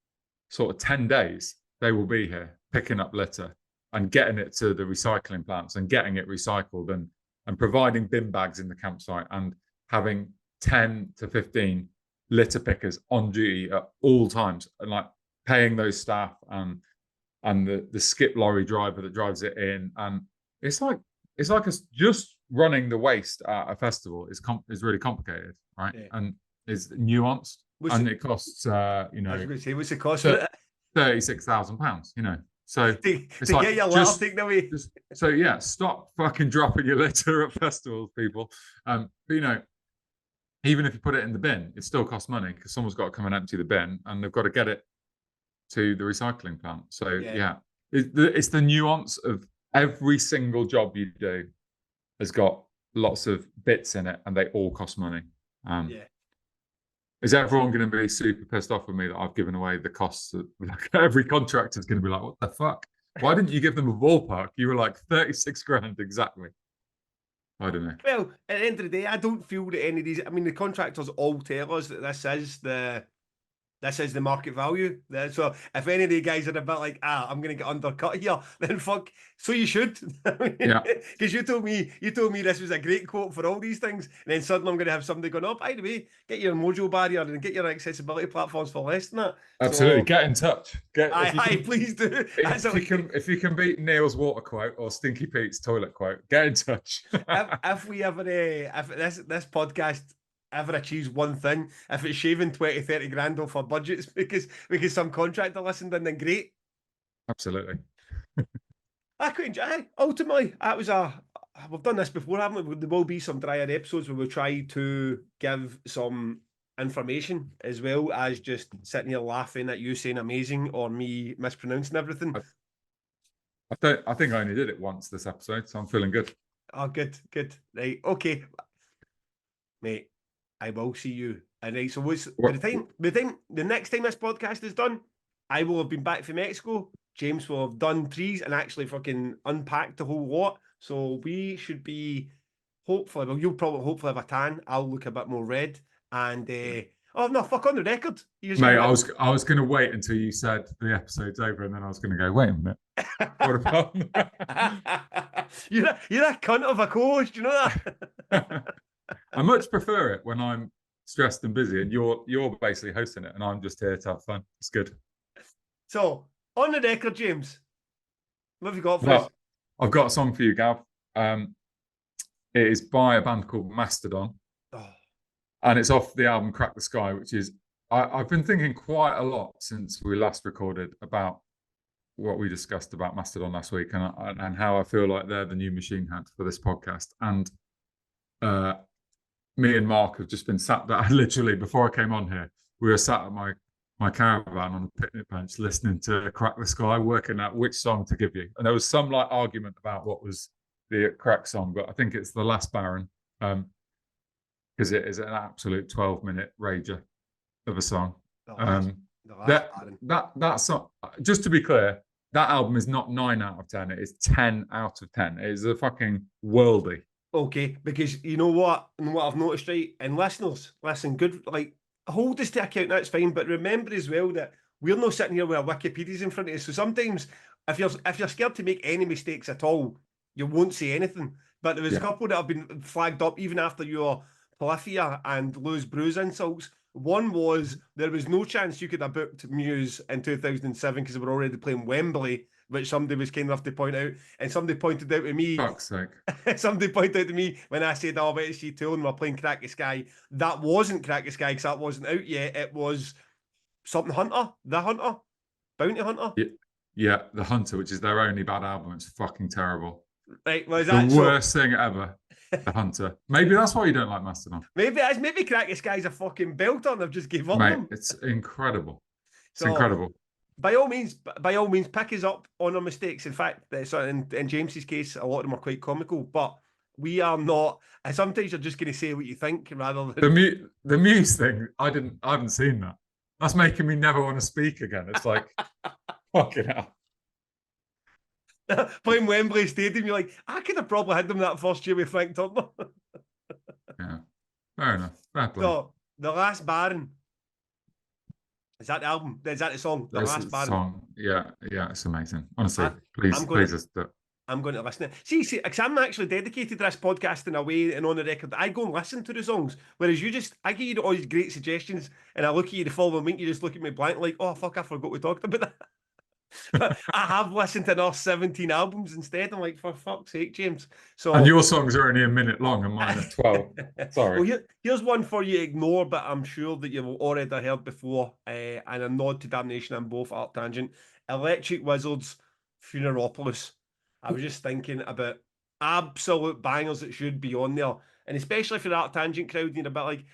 sort of 10 days, they will be here picking up litter and getting it to the recycling plants and getting it recycled and providing bin bags in the campsite and having 10 to 15 litter pickers on duty at all times, and like paying those staff and the skip lorry driver that drives it in. And it's like just running the waste at a festival is really complicated, right? Yeah. And is nuanced. It costs I was going to say, what's the cost for it? £36,000, you know. So to get your litter taken away. So yeah, stop fucking dropping your litter at festivals, people. But you know, even if you put it in the bin, it still costs money because someone's got to come and empty the bin, and they've got to get it to the recycling plant. So yeah, it's the nuance of every single job you do has got lots of bits in it, and they all cost money. Is everyone going to be super pissed off with me that I've given away the costs? Like, every contractor is going to be like, what the fuck? Why didn't you give them a ballpark? You were like 36 grand exactly. I don't know. Well, at the end of the day, I don't feel that any of these, I mean, the contractors all tell us that this is the market value. So if any of the guys are a bit like, I'm going to get undercut here, then fuck. So you should. Because you told me this was a great quote for all these things, and then suddenly I'm going to have somebody going, oh, by the way, get your mojo barrier and get your accessibility platforms for less than that. Absolutely. So, get in touch. Please do. If you can beat Neil's water quote or Stinky Pete's toilet quote, get in touch. if we ever, if this podcast ever achieves one thing, if it's shaving 20-30 grand off our budgets because some contractor listened in, then great. Absolutely. I could enjoy. Ultimately, that was we've done this before, haven't we? There will be some drier episodes where we'll try to give some information as well as just sitting here laughing at you saying amazing or me mispronouncing everything. I think I only did it once this episode, so I'm feeling good. Oh, good. Right, okay, mate. I will see you. And right, so by the next time this podcast is done, I will have been back from Mexico. James will have done trees and actually fucking unpacked the whole lot. So we should be you'll probably hopefully have a tan. I'll look a bit more red. And oh no, fuck, on the record. Mate, I was gonna wait until you said the episode's over, and then I was gonna go, wait a minute. What about you're a cunt of a co-host, you know that? I much prefer it when I'm stressed and busy, and you're basically hosting it, and I'm just here to have fun. It's good. So, on the record, James, what have you got for us? I've got a song for you, Gav. It is by a band called Mastodon, and it's off the album Crack the Sky, which is I've been thinking quite a lot since we last recorded about what we discussed about Mastodon last week, and how I feel like they're the new Machine Head for this podcast. And me and Mark have just been sat there. Literally, before I came on here, we were sat at my caravan on the picnic bench listening to Crack the Sky, working out which song to give you. And there was some like argument about what was the correct song, but I think it's The Last Baron, because it is an absolute 12-minute rager of a song. That song, just to be clear, that album is not 9 out of 10. It is 10 out of 10. It is a fucking worldie. Okay, because you know what? And what I've noticed, right? And listeners, listen, good, like, hold us to account, that's fine. But remember as well that we're not sitting here with our Wikipedias in front of us. So sometimes if you're scared to make any mistakes at all, you won't say anything. But there was a couple that have been flagged up even after your Polyphia and Lose Bruise insults. One was there was no chance you could have booked Muse in 2007 because they were already playing Wembley, which somebody was kind enough to point out. And somebody pointed out to me, fuck's sake. somebody pointed out to me when I said, oh, it's Tool and we're playing Crack the Sky. That wasn't Crack the Sky because that wasn't out yet. It was something Hunter, The Hunter, Bounty Hunter. Yeah, The Hunter, which is their only bad album. It's fucking terrible. Right, well, is the that worst thing ever. The Hunter. Maybe that's why you don't like Mastodon. Maybe it is. Maybe Crack the Sky's a fucking belter and I've just gave up Mate, on them. it's incredible. It's So, incredible. By all means, pick us up on our mistakes. In fact, in James's case, a lot of them are quite comical, but we are not. And sometimes you're just going to say what you think rather than the Muse thing. I haven't seen that. That's making me never want to speak again. It's like fucking hell. Playing Wembley Stadium, you're like, I could have probably had them that first year with Frank Turner. Yeah, fair enough. Fair play. So, The Last Baron. Is that the album? Is that the song? The Last Baron. Song. Yeah, it's amazing. Honestly, I'm please going to listen. See, because I'm actually dedicated to this podcast in a way and on the record. I go and listen to the songs, whereas I give you all these great suggestions, and I look at you the following week, you just look at me blank, like, oh fuck, I forgot we talked about that. But I have listened to another 17 albums instead. I'm like, for fuck's sake, James. So, and your songs are only a minute long, and mine are 12. Sorry. Well, here's one for you to ignore, but I'm sure that you've already heard before, and a nod to Damnation and both Art Tangent. Electric Wizards, Funeropolis. I was just thinking about absolute bangers that should be on there. And especially for the Art Tangent crowd, you're a bit like,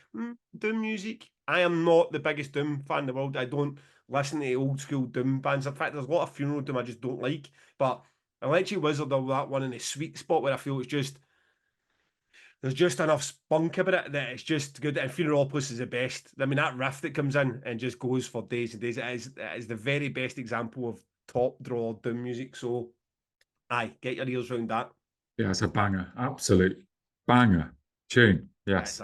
Doom music. I am not the biggest Doom fan in the world. I don't listen to old school Doom bands. In fact, there's a lot of funeral Doom I just don't like. But Electric Wizard are that one in the sweet spot where I feel there's just enough spunk about it that it's just good. And Funeropolis is the best. I mean, that riff that comes in and just goes for days and days. It is the very best example of top draw Doom music. So, aye, get your ears around that. Yeah, it's a banger. Absolute banger tune. Yes.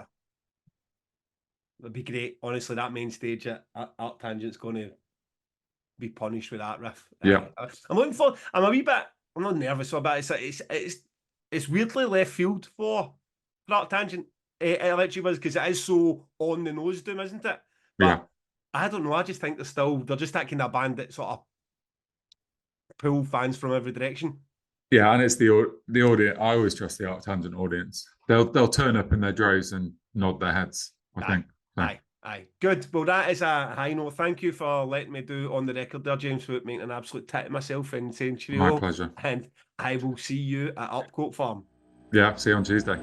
That'd be great. Honestly, that main stage at Art Tangent's going to be punished with that riff. Yeah. I'm a wee bit, I'm not nervous about it. It's weirdly left field for Art Tangent, Electric Wizard, because it is so on the nose Doom, isn't it? But yeah. I don't know. I just think they're just that kind of band that sort of pull fans from every direction. Yeah, and it's the audience. I always trust the Art Tangent audience. They'll turn up in their droves and nod their heads, I think. So. Aye. Good. Well, that is a high note. Thank you for letting me do on the record there, James, without making an absolute tit of myself and saying cheerio. My pleasure. And I will see you at Upcote Farm. Yeah, see you on Tuesday.